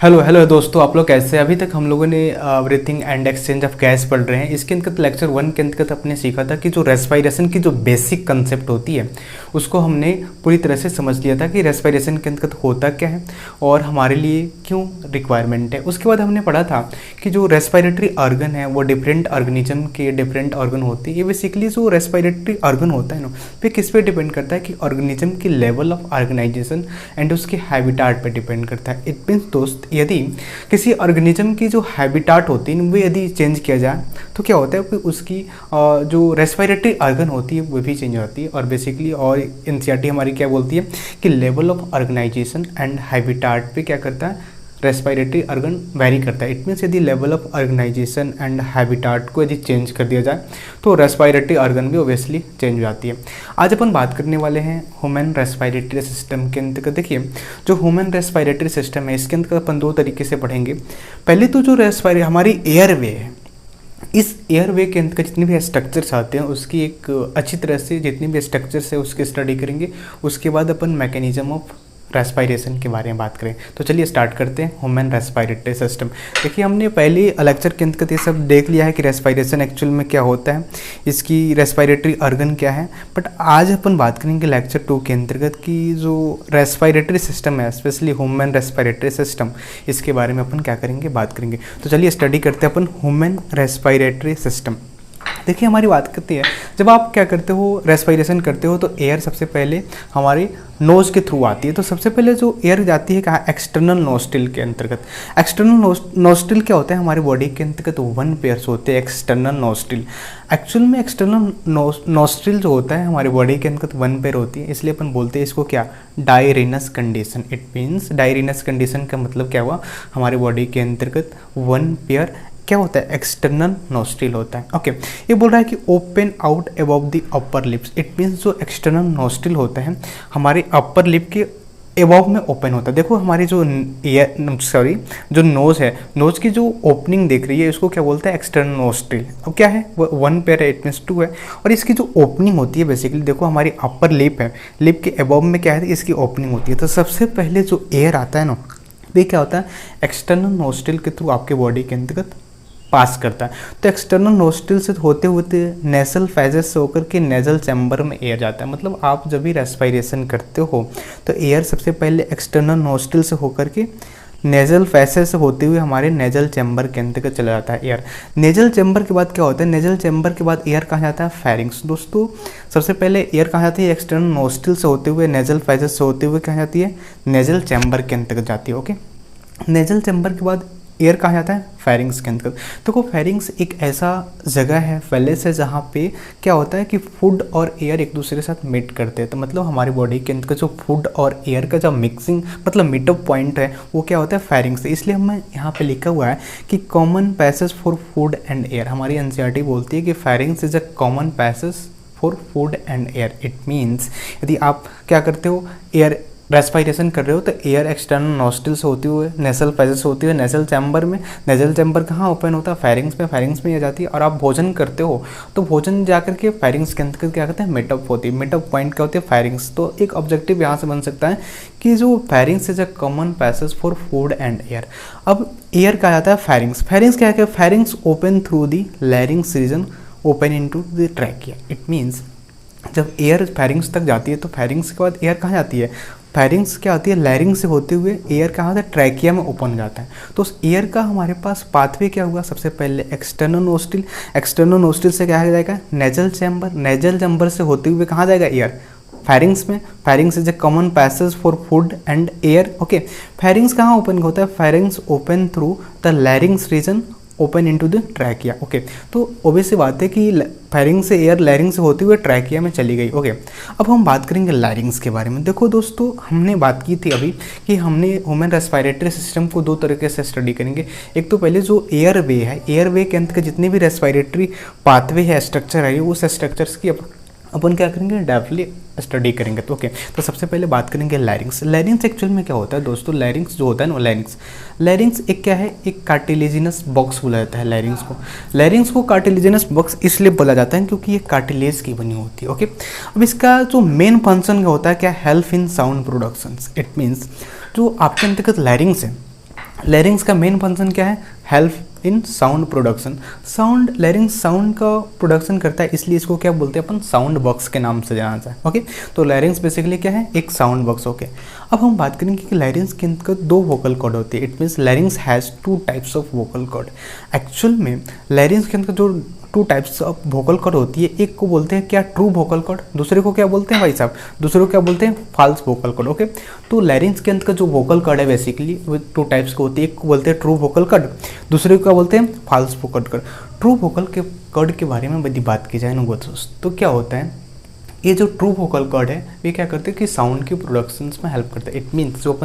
Hello hello दोस्तों, आप लोग कैसे हैं। अभी तक हम लोगों ने breathing and exchange of gas पढ़ रहे हैं। इसके अंतर्गत लेक्चर 1 के अंतर्गत अपने सीखा था कि जो रेस्पिरेशन की जो बेसिक कंसेप्ट होती है उसको हमने पूरी तरह से समझ लिया था कि रेस्पिरेशन के अंतर्गत होता क्या है और हमारे लिए क्यों रिक्वायरमेंट है। उसके बाद हमने पढ़ा था कि जो रेस्पिरेटरी ऑर्गन है वो डिफरेंट ऑर्गेनिज्म के डिफरेंट ऑर्गन होते हैं। ये बेसिकली जो रेस्पिरेटरी ऑर्गन होता है ना, वो किस पे डिपेंड करता है कि ऑर्गेनिज्म की लेवल ऑफ ऑर्गेनाइजेशन एंड उसके हैबिटाट पे डिपेंड करता है। इट मीन्स दोस्त, यदि किसी ऑर्गेनिज्म की जो हैबिटाट होती है वो यदि चेंज किया जाए तो क्या होता है कि उसकी जो रेस्पिरेटरी ऑर्गन होती है वो भी चेंज होती है। और बेसिकली और एनसीईआरटी हमारी क्या बोलती है कि level of organisation and habitat पे क्या करता है, रेस्पिरेटरी ऑर्गन वेरी करता है। इट मीन्स यदि level of organisation and habitat को यदि चेंज कर दिया जाए तो रेस्पिरेटरी ऑर्गन भी ओबियसली चेंज हो जाती है। आज अपन बात करने वाले हैं ह्यूमन रेस्पिरेटरी सिस्टम के अंतर्गत। देखिए, जो ह्यूमन रेस्पिरेटरी सिस्टम है इसके अंतर्गत अपन दो तरीके से पढ़ेंगे। पहले तो जो हमारी एयरवे है, इस एयरवे के अंतर्गत जितने भी स्ट्रक्चर्स आते हैं उसकी एक अच्छी तरह से जितनी भी स्ट्रक्चर्स है उसकी स्टडी करेंगे। उसके बाद अपन मैकेनिज्म ऑफ रेस्पिरेशन के बारे में बात करें। तो चलिए स्टार्ट करते हैं ह्यूमन रेस्पिरेटरी सिस्टम। देखिए, हमने पहले लेक्चर के अंतर्गत ये सब देख लिया है कि रेस्पिरेशन एक्चुअल में क्या होता है, इसकी रेस्पिरेटरी ऑर्गन क्या है। बट आज अपन बात करेंगे लेक्चर 2 के अंतर्गत कि जो रेस्पिरेटरी सिस्टम है, स्पेशली ह्यूमन रेस्पिरेटरी सिस्टम, इसके बारे में अपन क्या करेंगे, बात करेंगे। तो चलिए स्टडी करते हैं अपन ह्यूमन रेस्पिरेटरी सिस्टम। देखिए, हमारी बात करती है, जब आप क्या करते हो, रेस्पिरेशन करते हो तो एयर सबसे पहले हमारे नोज़ के थ्रू आती है। तो सबसे पहले जो एयर जाती है कहाँ, एक्सटर्नल नोस्ट्रिल के अंतर्गत। एक्सटर्नल नोस्ट्रिल क्या होता है, हमारे बॉडी के अंतर्गत 1 पेयर्स होते हैं एक्सटर्नल नोस्ट्रिल। एक्चुअल में एक्सटर्नल नोस्ट्रिल जो होता है हमारे बॉडी के अंतर्गत 1 पेयर होती है, इसलिए अपन बोलते हैं इसको क्या, डायरेनस कंडीशन। इट मीन्स डायरेनस कंडीशन का मतलब क्या हुआ, हमारे बॉडी के अंतर्गत 1 पेयर क्या होता है, एक्सटर्नल नोस्ट्रिल होता है। ओके, ये बोल रहा है कि open out above the upper lips. It means जो एक्सटर्नल नोस्ट्रिल होता है हमारे अपर लिप के एबव में ओपन होता है। देखो, हमारी जो जो नोज़ है, नोज़ की जो ओपनिंग दिख रही है इसको क्या बोलते हैं, एक्सटर्नल नोस्ट्रिल। अब क्या है, वो 1 पेयर है, इट मीन्स 2 है। और इसकी जो ओपनिंग होती है, बेसिकली देखो हमारी अपर लिप है, लिप के एबव में क्या है, इसकी ओपनिंग होती है। तो सबसे पहले जो एयर आता है ना, वो क्या होता है, एक्सटर्नल नोस्ट्रिल के थ्रू आपके बॉडी के अंतर्गत पास करता है। तो एक्सटर्नल नोस्ट्रिल से होते होते नेसल फेजेस से होकर के नेजल चैम्बर में एयर जाता है। मतलब आप जब भी रेस्पिरेशन करते हो तो एयर सबसे पहले एक्सटर्नल नोस्ट्रिल से होकर के नेजल फेसेस से होते हुए हमारे नेजल चैम्बर के अंतर्गत चला जाता है एयर। नेजल चैम्बर के बाद क्या होता है, नेजल चैम्बर के बाद एयर कहाँ जाता है, फेरिंग्स। दोस्तों, सबसे पहले एयर कहाँ जाती है, एक्सटर्नल नोस्ट्रिल से होते हुए नेजल फेसेस से होते हुए कहाँ जाती है, नेजल चैम्बर के अंतर्गत जाती है। ओके, नेजल चैम्बर के बाद एयर कहाँ जाता है, फेरिंग्स के अंतर्गत। तो वो फेरिंग्स एक ऐसा जगह है, फेलेस है, जहाँ पे क्या होता है कि फूड और एयर एक दूसरे के साथ मीट करते हैं। तो मतलब हमारी बॉडी के अंदर जो फूड और एयर का जो मिक्सिंग मतलब मीटअप पॉइंट है वो क्या होता है, फेरिंग्स। इसलिए हमें यहाँ पे लिखा हुआ है कि common passage for food and air. हमारी एनसीईआरटी बोलती है कि pharynx is a common passage for food and air. It means यदि आप क्या करते हो, एयर रेस्पिरेशन कर रहे हो तो एयर एक्सटर्नल नोस्ट्रिल से होती हुए नेसल पैसेज से होती हुए नेजल चैम्बर में, नेजल चैम्बर कहाँ ओपन होता है, फेरिंग्स में, फेरिंग्स में ये जाती है। और आप भोजन करते हो तो भोजन जाकर के फेरिंग्स के अंतर्गत क्या करते हैं, मीटअप होती है। मीटअप पॉइंट क्या होती है, फेरिंग्स। तो एक ऑब्जेक्टिव यहाँ से बन सकता है कि जो pharynx is a common passage for food and air. अब एयर कहा जाता है फेरिंग्स। फेरिंग्स क्या है, pharynx open through the larynx region open into the trachea. It means जब एयर फेरिंग्स तक जाती है तो फेरिंग्स के बाद एयर कहाँ जाती है, फेरिंग्स क्या होती है, लैरिंग से होते हुए एयर कहाँ होता है, ट्रैकिया में ओपन हो जाता है। तो उस एयर का हमारे पास पाथवे क्या हुआ, सबसे पहले एक्सटर्नल नोस्ट्रिल, एक्सटर्नल नोस्ट्रिल से क्या जाएगा, नेजल चैम्बर, नेजल चैम्बर से होते हुए कहाँ जाएगा, एयर फेरिंग्स में। Pharynx is a common passage for food and air. Okay, pharynx कहाँ ओपन होता है, pharynx open through the larynx region open into the trachea. Okay, तो ऑब्वियसली बात है कि फेरिंग से एयर लैरिंग से होते हुए ट्रैकिया में चली गई। ओके, अब हम बात करेंगे लैरिंग्स के बारे में। देखो दोस्तों, हमने बात की थी अभी कि हमने ह्यूमन रेस्पिरेटरी सिस्टम को 2 तरीके से स्टडी करेंगे। एक तो पहले जो एयर वे है, एयर वे के अंत के जितने भी रेस्पिरेटरी पाथवे है, स्ट्रक्चर है, उस स्ट्रक्चर्स की अपन क्या करेंगे, डेफली स्टडी करेंगे। तो ओके, तो सबसे पहले बात करेंगे लैरिंग्स। लैरिंग्स एक्चुअल में क्या होता है दोस्तों, लैरिंग्स जो होता है ना, लैरिंग्स एक क्या है, एक कार्टिलेजिनस बॉक्स बोला जाता है लैरिंग्स को कार्टिलेजिनस बॉक्स इसलिए बोला जाता है क्योंकि ये कार्टिलेज की बनी होती है। ओके, अब इसका जो मेन फंक्शन क्या होता है, क्या, help in sound productions. It means जो आपके अंतर्गत लैरिंग्स है लैरिंग्स का मेन फंक्शन क्या है? Help in sound production. लैरिंग्स sound का प्रोडक्शन करता है, इसलिए इसको क्या बोलते हैं अपन? साउंड बॉक्स के नाम से जाना जाए। ओके, तो लैरिंग्स बेसिकली क्या है? एक साउंड बॉक्स। ओके, अब हम बात करेंगे कि लैरिंग्स के अंदर 2 वोकल कॉर्ड होती है। It means larynx has 2 types of vocal cord. Actual में लैरिंग्स के अंदर जो 2 टाइप्स ऑफ वोकल कॉर्ड होती है, एक को बोलते हैं क्या? True vocal cord. दूसरे को क्या बोलते हैं भाई साहब? दूसरे को क्या बोलते हैं? False vocal cord. ओके, तो लैरिंग्स के अंदर का जो वोकल कॉर्ड है बेसिकली वो 2 टाइप्स को होती है। एक को बोलते हैं ट्रू वोकल कॉर्ड, दूसरे को क्या बोलते हैं? False vocal cord. True vocal के कॉर्ड के बारे में यदि बात की जाए ना दोस्त, तो क्या होता है, ये जो ट्रू वोकल कॉर्ड है ये क्या करते हैं कि साउंड की प्रोडक्शंस में हेल्प करता है। इट मीन्स जो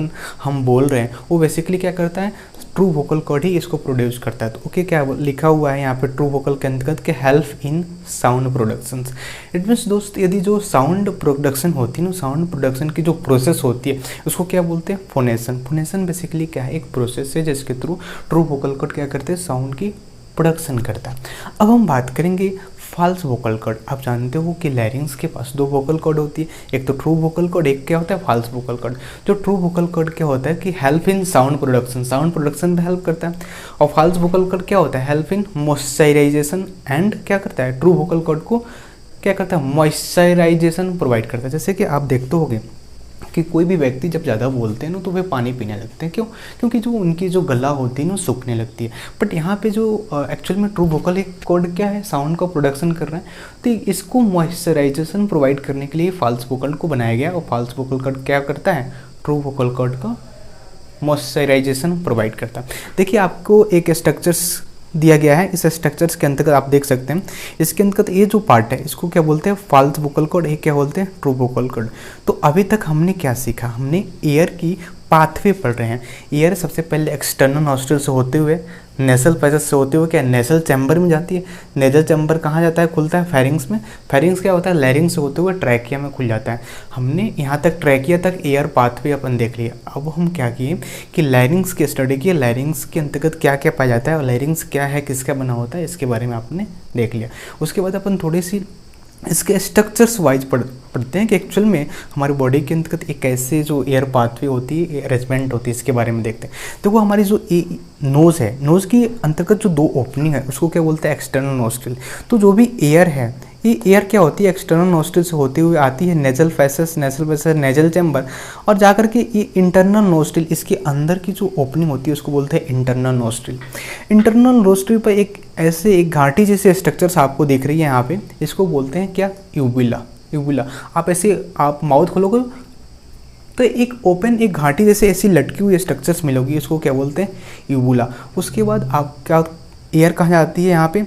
हम बोल रहे हैं वो बेसिकली क्या करता है? ट्रू वोकल कॉर्ड ही इसको प्रोड्यूस करता है। तो ओके, क्या लिखा हुआ है यहाँ पे ट्रू वोकल के अंतर्गत के help in sound productions. It means दोस्त, यदि जो साउंड प्रोडक्शन होती है ना, साउंड प्रोडक्शन की जो प्रोसेस होती है उसको क्या बोलते हैं? फोनेशन। फोनेशन बेसिकली क्या है? एक प्रोसेस है जिसके थ्रू ट्रू वोकल कॉर्ड क्या करते हैं? साउंड की प्रोडक्शन करता है। अब हम बात करेंगे फॉल्स वोकल कॉर्ड। आप जानते हो कि लैरिंग्स के पास 2 वोकल कॉर्ड होती है, एक तो ट्रू वोकल कॉर्ड, एक क्या होता है? False vocal cord. जो ट्रू वोकल कॉर्ड क्या होता है कि हेल्प इन साउंड प्रोडक्शन में हेल्प करता है। और फॉल्स वोकल कॉर्ड क्या होता है? हेल्प इन मॉइस्चराइजेशन एंड क्या करता है? ट्रू वोकल कॉर्ड को क्या करता है? मॉइस्चराइजेशन प्रोवाइड करता है। जैसे कि आप देखते होगे कि कोई भी व्यक्ति जब ज़्यादा बोलते हैं ना तो वे पानी पीने लगते हैं। क्यों? क्योंकि जो उनकी जो गला होती है ना सूखने लगती है। बट यहाँ पे जो एक्चुअल में ट्रू वोकल कॉर्ड क्या है? साउंड का प्रोडक्शन कर रहा है, तो इसको मॉइस्चराइजेशन प्रोवाइड करने के लिए फॉल्स वोकल को बनाया गया। और फॉल्स वोकल कॉर्ड क्या करता है? ट्रू वोकल कॉर्ड का मॉइस्चराइजेशन प्रोवाइड करता है। देखिए, आपको एक स्ट्रक्चर्स दिया गया है, इस स्ट्रक्चर्स के अंतर्गत आप देख सकते हैं, इसके अंतर्गत ये जो पार्ट है इसको क्या बोलते हैं? फॉल्स वोकल कॉर्ड, ये क्या बोलते हैं? True vocal cord. तो अभी तक हमने क्या सीखा? हमने एयर की पाथवे पढ़ रहे हैं। एयर सबसे पहले एक्सटर्नल नॉस्ट्रिल से होते हुए नेसल पैसेज से होते हुए क्या नेसल चैम्बर में जाती है। नेजल चैम्बर कहाँ जाता है? खुलता है फेरिंग्स में। फेरिंग्स क्या होता है? लैरिंग्स से होते हुए ट्रैकिया में खुल जाता है। हमने यहाँ तक ट्रैकिया तक एयर पाथवे अपन देख लिया। अब हम क्या किए कि लैरिंग्स की स्टडी की, लैरिंग्स के अंतर्गत क्या क्या पाया जाता है और लैरिंग्स क्या है, किसका बना होता है, इसके बारे में आपने देख लिया। उसके बाद अपन थोड़ी सी इसके स्ट्रक्चर्स वाइज पढ़ते हैं कि एक्चुअल में हमारी बॉडी के अंतर्गत एक ऐसे जो एयर पाथवे होती है, अरेंजमेंट होती है, इसके बारे में देखते हैं। तो वो हमारी जो नोज़ है, नोज़ की अंतर्गत जो 2 ओपनिंग है उसको क्या बोलते हैं? External nostril. तो जो भी एयर है, ये एयर क्या होती है? एक्सटर्नल नोस्ट्रिल से होते हुए आती है नेजल पैसेज, नेजल चैम्बर, और जाकर के ये इंटरनल नोस्ट्रिल, इसके अंदर की जो ओपनिंग होती है उसको बोलते हैं इंटरनल नोस्ट्रिल। इंटरनल नोस्ट्रिल पर एक घाटी जैसे स्ट्रक्चर्स आपको दिख रही है यहाँ पे, इसको बोलते हैं क्या? यूबुला। आप माउथ खोलोगे तो एक घाटी जैसे ऐसी लटकी हुई स्ट्रक्चर्स मिलोगी, इसको क्या बोलते हैं? यूबुला। उसके बाद आप क्या, एयर कहाँ जाती है यहाँ पे?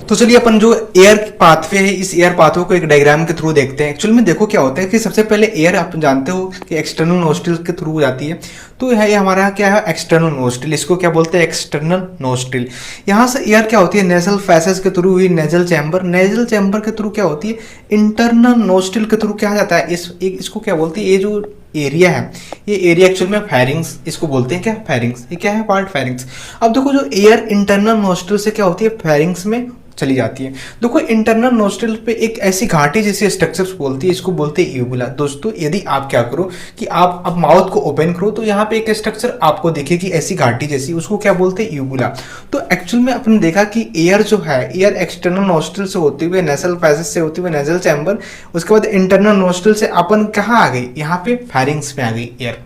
तो चलिए अपन जो एयर पाथवे है, इस एयर पाथवे को एक डायग्राम के थ्रू देखते हैं। एक्चुअल में देखो क्या होता है कि सबसे पहले एयर आप जानते हो कि एक्सटर्नल नोस्ट्रिल के थ्रू जाती है। तो ये हमारा क्या है? External nostril. इसको क्या बोलते हैं? External nostril. यहाँ से एयर क्या होती है? नेजल पैसेज के थ्रू हुई नेजल चैम्बर, नेजल चैम्बर के थ्रू क्या होती है? इंटरनल नोस्ट्रिल के थ्रू क्या जाता है? इसको क्या बोलते हैं? ये जो एरिया है, ये एरिया एक्चुअल में फेरिंग्स, इसको बोलते हैं क्या? फेरिंग्स। ये क्या है? Part pharynx. अब देखो, जो एयर इंटरनल नोस्ट्रिल से क्या होती है? फेरिंग्स में चली जाती है। देखो, इंटरनल नोस्ट्रिल पे एक ऐसी घाटी जैसी स्ट्रक्चर्स बोलती है, इसको बोलते हैं यूबुला। दोस्तों, यदि आप क्या करो कि आप अब माउथ को ओपन करो तो यहाँ पे एक स्ट्रक्चर आपको दिखेगी ऐसी घाटी जैसी, उसको क्या बोलते हैं? यूबुला। तो एक्चुअल में आपने देखा कि एयर जो है, एयर एक्सटर्नल नोस्ट्रिल से होते हुए नेसल पैसेज से होते हुए नेजल चैम्बर, उसके बाद इंटरनल नोस्ट्रिल से अपन कहाँ आ गई? यहाँ पे फेरिंग्स में आ गई एयर।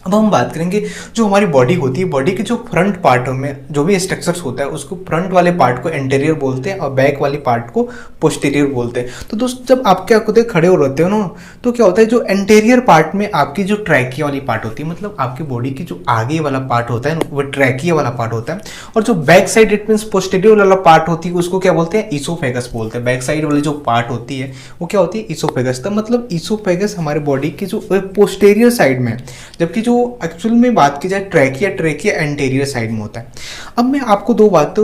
अब हम बात करेंगे जो हमारी बॉडी होती है, बॉडी के जो फ्रंट पार्ट में जो भी स्ट्रक्चर्स होता है उसको फ्रंट वाले पार्ट को एंटीरियर बोलते हैं और बैक वाले पार्ट को पोस्टीरियर बोलते हैं। तो दोस्त, जब आप क्या होते हैं? खड़े हो रहते हो ना, तो क्या होता है? जो एंटीरियर पार्ट में आपकी जो ट्रैकिया वाली पार्ट होती है, मतलब आपकी बॉडी की जो आगे वाला पार्ट होता है ना, वो ट्रैकिया वाला पार्ट होता है। और जो back side, it means posterior वाला पार्ट होती है, उसको क्या बोलते हैं? ईसोफेगस बोलते हैं। बैक साइड वाली जो पार्ट होती है वो क्या होती है? ईसोफेगस। तो मतलब ईसोफेगस हमारे बॉडी की जो पोस्टीरियर साइड में, जबकि जो एक्चुअल में बात की जाए ट्रैकिया एंटीरियर साइड में होता है। अब मैं आपको 2 बातें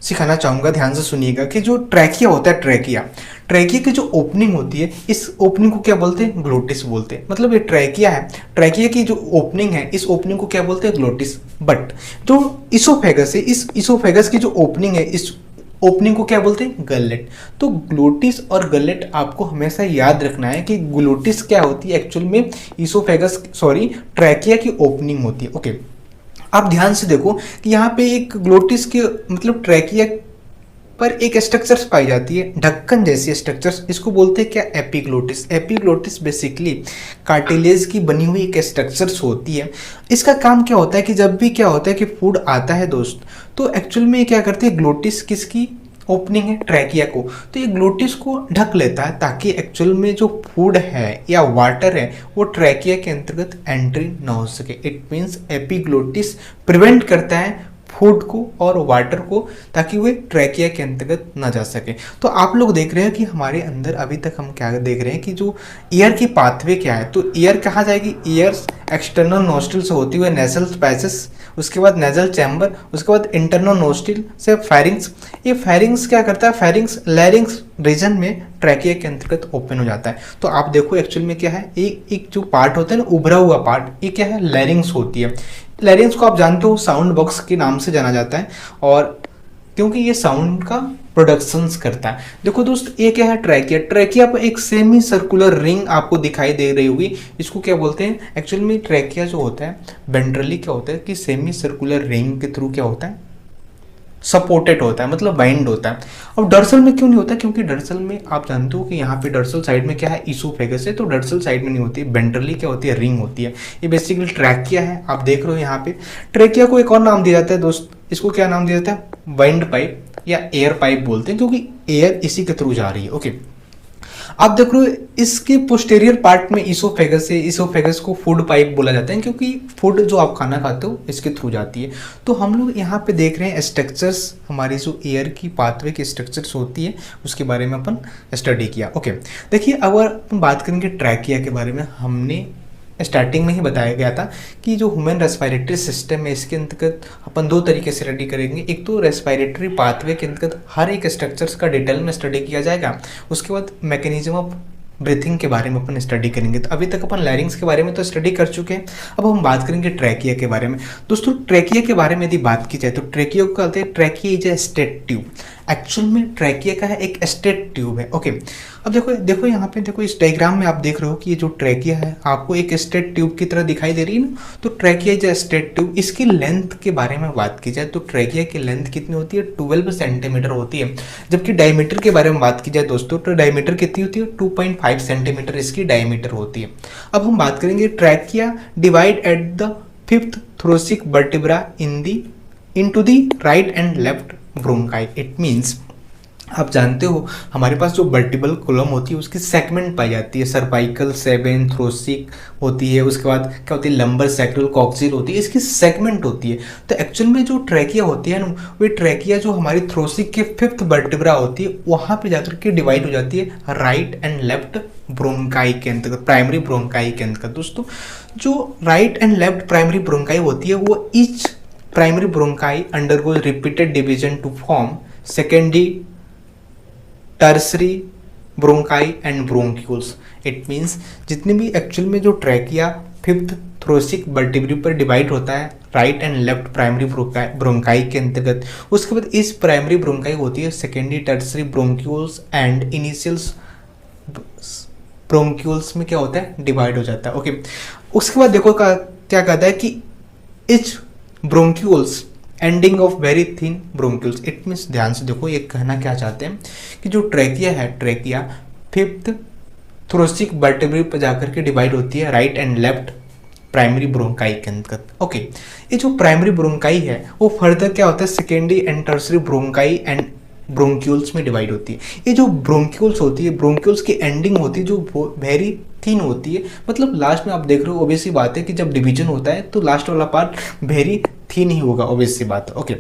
सिखाना चाहूँगा, ध्यान से सुनिएगा कि जो ट्रैकिया होता है, ट्रैकिया की जो ओपनिंग होती है, इस ओपनिंग को क्या बोलते हैं? ग्लोटिस बोलते हैं। मतलब ये ट्रैकिया है, ट्रैकिया की जो ओपनिंग है, इस ओपनिंग को क्या बोलते हैं? ग्लोटिस। बट जो इसोफेगस है, इस इसोफेगस की जो ओपनिंग है, इस ओपनिंग को क्या बोलते हैं? गलेट। तो ग्लोटिस और गलेट आपको हमेशा याद रखना है कि ग्लोटिस क्या होती है? एक्चुअल में ट्रैकिया की ओपनिंग होती है। ओके, आप ध्यान से देखो कि यहाँ पे एक ग्लोटिस के मतलब ट्रैकिया पर एक स्ट्रक्चर्स पाई जाती है, ढक्कन जैसी स्ट्रक्चर्स, इसको बोलते हैं क्या, एपिग्लोटिस। एपिग्लोटिस बेसिकली कार्टिलेज की बनी हुई एक स्ट्रक्चर्स होती है। इसका काम क्या होता है कि जब भी क्या होता है कि फूड आता है दोस्त, तो एक्चुअल में क्या करते हैं, ग्लोटिस किसकी ओपनिंग है, ट्रैकिया को, तो ये ग्लोटिस को ढक लेता है ताकि एक्चुअल में जो फूड है या वाटर है वो ट्रैकिया के अंतर्गत एंट्री ना हो सके। इट मीन्स एपिग्लोटिस प्रिवेंट करता है फूड को और वाटर को ताकि वे ट्रैकिया के अंतर्गत ना जा सके। तो आप लोग देख रहे हैं कि हमारे अंदर अभी तक हम क्या देख रहे हैं कि जो एयर की पाथवे क्या है, तो एयर कहाँ जाएगी, एयर एक्सटर्नल नोस्ट्रिल से होती हुई नेजल पैसेस, उसके बाद नेजल चैम्बर, उसके बाद इंटरनल नोस्ट्रिल से फेरिंग्स। ये फेरिंग्स क्या करता है, फेरिंग्स लैरिंग्स रीजन में ट्रैकिया के अंतर्गत ओपन हो जाता है। तो आप देखो एक्चुअल में क्या है, एक जो पार्ट होता है ना उभरा हुआ पार्ट, ये क्या है, लैरिंग्स होती है। लैरिंग्स को आप जानते हो साउंड बॉक्स के नाम से जाना जाता है, और क्योंकि ये साउंड का प्रोडक्शंस करता है। देखो दोस्त ये क्या है, ट्रैकिया। ट्रैकिया पर एक सेमी सर्कुलर रिंग आपको दिखाई दे रही होगी, इसको क्या बोलते हैं, एक्चुअल में ट्रैकिया जो होता है वेंट्रली क्या होता है कि सेमी सर्कुलर रिंग के थ्रू क्या होता है, सपोर्टेड होता है, मतलब बाइंड होता है। अब डर्सल में क्यों नहीं होता, क्योंकि डर्सल में आप जानते हो कि यहाँ पे डर्सल साइड में क्या है, इसोफेगस है, तो डर्सल साइड में नहीं होती, वेंट्रली क्या होती है, रिंग होती है। ये बेसिकली ट्रैकिया है, आप देख रहे हो यहाँ पे। ट्रैकिया को एक और नाम दिया जाता है दोस्त, इसको क्या नाम दिया जाता है, वाइंड पाइप या एयर पाइप बोलते हैं, क्योंकि एयर इसी के थ्रू जा रही है। ओके, आप देख रहे हो इसके पोस्टेरियर पार्ट में इसोफेगस है, इसोफेगस को फूड पाइप बोला जाता है क्योंकि फूड जो आप खाना खाते हो इसके थ्रू जाती है। तो हम लोग यहाँ पे देख रहे हैं स्ट्रक्चर्स, हमारी जो एयर की पाथवे की स्ट्रक्चर्स होती है उसके बारे में अपन स्टडी किया। ओके, देखिए अगर हम बात करेंगे ट्रैकिया के बारे में, हमने स्टार्टिंग में ही बताया गया था कि जो ह्यूमन रेस्पिरेटरी सिस्टम है इसके अंतर्गत अपन दो तरीके से स्टडी करेंगे। एक तो रेस्पिरेटरी पाथवे के अंतर्गत हर एक स्ट्रक्चर्स का डिटेल में स्टडी किया जाएगा, उसके बाद मैकेनिज्म ऑफ ब्रीथिंग के बारे में अपन स्टडी करेंगे। तो अभी तक अपन लैरिंग्स के बारे में तो स्टडी कर चुके हैं, अब हम बात करेंगे ट्रैकिया के बारे में। दोस्तों ट्रैकिया के बारे में यदि बात की जाए तो ट्रैकिया को कहते हैं trachea is a state tube. Actual में ट्रैकिया का है एक स्टेट ट्यूब है। ओके, अब देखो यहाँ पे देखो इस डायग्राम में आप देख रहे हो कि ये जो ट्रैकिया है आपको एक स्टेट ट्यूब की तरह दिखाई दे रही है ना, तो trachea is a state tube. इसकी लेंथ के बारे में बात की जाए तो ट्रैकिया की लेंथ कितनी होती है, 12 सेंटीमीटर होती है। जबकि डायमीटर के बारे में बात की जाए दोस्तों तो डायमीटर कितनी होती है, 2.5 सेंटीमीटर इसकी डायमीटर होती है। अब हम बात करेंगे trachea divide at the 5th thoracic vertebra into the right and left bronchi। It means आप जानते हो हमारे पास जो वर्टिबल कॉलम होती है उसकी सेगमेंट पाई जाती है, सर्वाइकल, 7 थ्रोसिक होती है, उसके बाद क्या होती है, लंबर, सैक्रल, कॉक्सिल होती है, इसकी सेगमेंट होती है। तो एक्चुअल में जो ट्रैकिया होती है ना, वो ट्रैकिया जो हमारी थ्रोसिक के 5th वर्टिब्रा होती है वहाँ पे जाकर के डिवाइड हो जाती है राइट एंड लेफ्ट ब्रोंकाई के अंतर्गत, प्राइमरी ब्रोंकाई के अंतर्गत। दोस्तों जो right and left primary bronchi होती है वो each primary bronchi undergoes repeated division to form secondary, tertiary bronchi and bronchioles. It means जितने भी एक्चुअल में जो ट्रैकिया 5th थ्रोसिक वर्टिब्री पर डिवाइड होता है right and left primary bronchi के अंतर्गत, उसके बाद इस प्राइमरी ब्रोंकाई होती है secondary, tertiary bronchioles and initials bronchioles में क्या होता है, डिवाइड हो जाता है। ओके, उसके बाद देखो क्या कहता है कि etch bronchioles ending of very thin bronchioles. It means ध्यान से देखो ये कहना क्या चाहते हैं कि जो ट्रैकिया है, ट्रैकिया 5th थ्रोसिक वर्टिब्रे पर जाकर के डिवाइड होती है right and left primary bronchi के अंतर्गत। ओके, ये जो प्राइमरी ब्रोंकाई है वो फर्दर क्या होता है secondary and tertiary bronchi and bronchioles में डिवाइड होती है। ये जो ब्रोंक्यूल्स होती है, ब्रोंक्यूल्स की एंडिंग होती है जो वेरी थिन होती है, मतलब लास्ट में आप देख रहे हो ऑब्वियस सी बात है कि जब डिवीजन होता है तो लास्ट वाला पार्ट वेरी थिन ही होगा, ऑब्वियस सी बात है। ओके,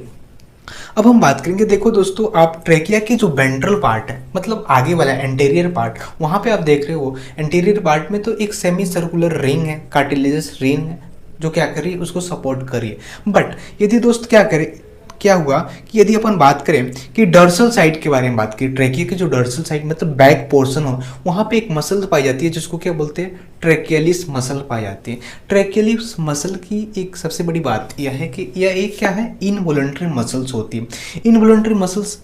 अब हम बात करेंगे, देखो दोस्तों आप ट्रैकिया की जो वेंट्रल पार्ट है मतलब आगे वाला एंटीरियर पार्ट, वहाँ पे आप देख रहे हो एंटीरियर पार्ट में तो एक सेमी सर्कुलर रिंग है, कार्टिलेजस रिंग है जो क्या कर रही है उसको सपोर्ट कर रही है। बट यदि दोस्त क्या हुआ कि यदि अपन बात करें कि डर्सल साइड के बारे में बात करें, ट्रैकिया की जो डर्सल साइड मतलब बैक पोर्शन हो वहाँ पे एक मसल पाई जाती है जिसको क्या बोलते हैं, ट्रैकियलिस मसल पाई जाती है। ट्रैकियलिस मसल की एक सबसे बड़ी बात यह है कि यह एक क्या है, इनवॉलंटरी मसल्स होती है। इनवॉलंटरी मसल्स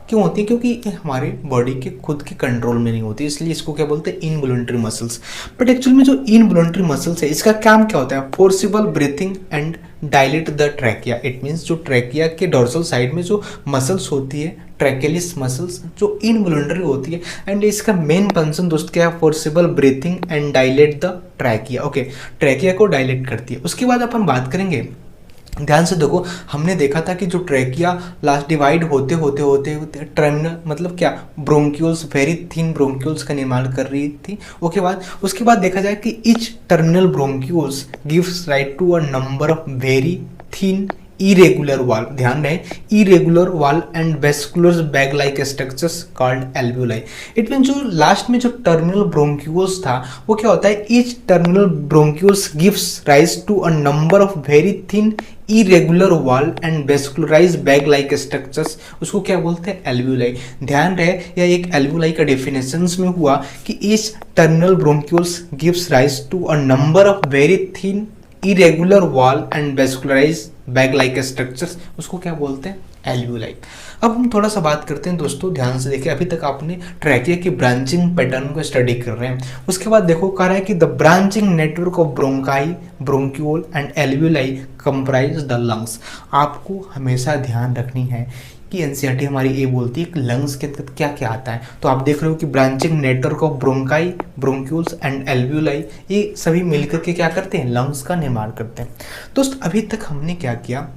क्यों होती है? क्योंकि ये हमारे बॉडी के खुद के कंट्रोल में नहीं होती, इसलिए इसको क्या बोलते हैं? Involuntary muscles. बट एक्चुअल में जो इनवॉलंटरी मसल्स है इसका काम क्या होता है? Forcible breathing and dilate the trachea. It means जो ट्रैकिया के डोर्सल साइड में जो मसल्स होती है, ट्रैकेलिस मसल्स, जो इनवॉलंटरी होती है, एंड इसका मेन फंक्शन दोस्त क्या है? Forcible breathing and dilate the trachea. Okay, trachea को डायलेट करती है। उसके बाद अपन बात करेंगे, ध्यान से देखो, हमने देखा था कि जो ट्रैकिया लास्ट डिवाइड होते होते टर्मिनल मतलब क्या, ब्रोंक्यूल्स, वेरी थिन ब्रोंक्यूल्स का निर्माण कर रही थी। उसके बाद देखा जाए कि each terminal bronchioles gives rise to a number of very thin irregular wall, ध्यान रहे, irregular wall and vascular bag like structures called alveoli। It mean जो लास्ट में जो टर्मिनल ब्रोंक्यूल्स था वो क्या होता है? each terminal bronchioles gives rise to a number of very thin irregular wall and vascularized bag like structures, उसको क्या बोलते हैं? alveoli। ध्यान रहे, यह एक alveoli का डेफिनेशन में हुआ कि each terminal bronchioles gives rise to a number of very thin irregular wall and vascularized bag like structures, उसको क्या बोलते हैं? एल्वियोलाई। अब हम थोड़ा सा बात करते हैं दोस्तों, ध्यान से देखिए, अभी तक आपने ट्रैकिया की ब्रांचिंग पैटर्न को स्टडी कर रहे हैं। उसके बाद देखो कह रहा है कि the branching network of bronchi, bronchiole and alveoli comprise the lungs. आपको हमेशा ध्यान रखनी है कि एनसीईआरटी हमारी ये बोलती है कि लंग्स के अंदर क्या क्या आता है। तो आप देख रहे हो कि branching network of bronchi, bronchioles and alveoli, ये सभी मिलकर के क्या करते हैं? लंग्स का निर्माण करते हैं। दोस्त अभी तक हमने क्या किया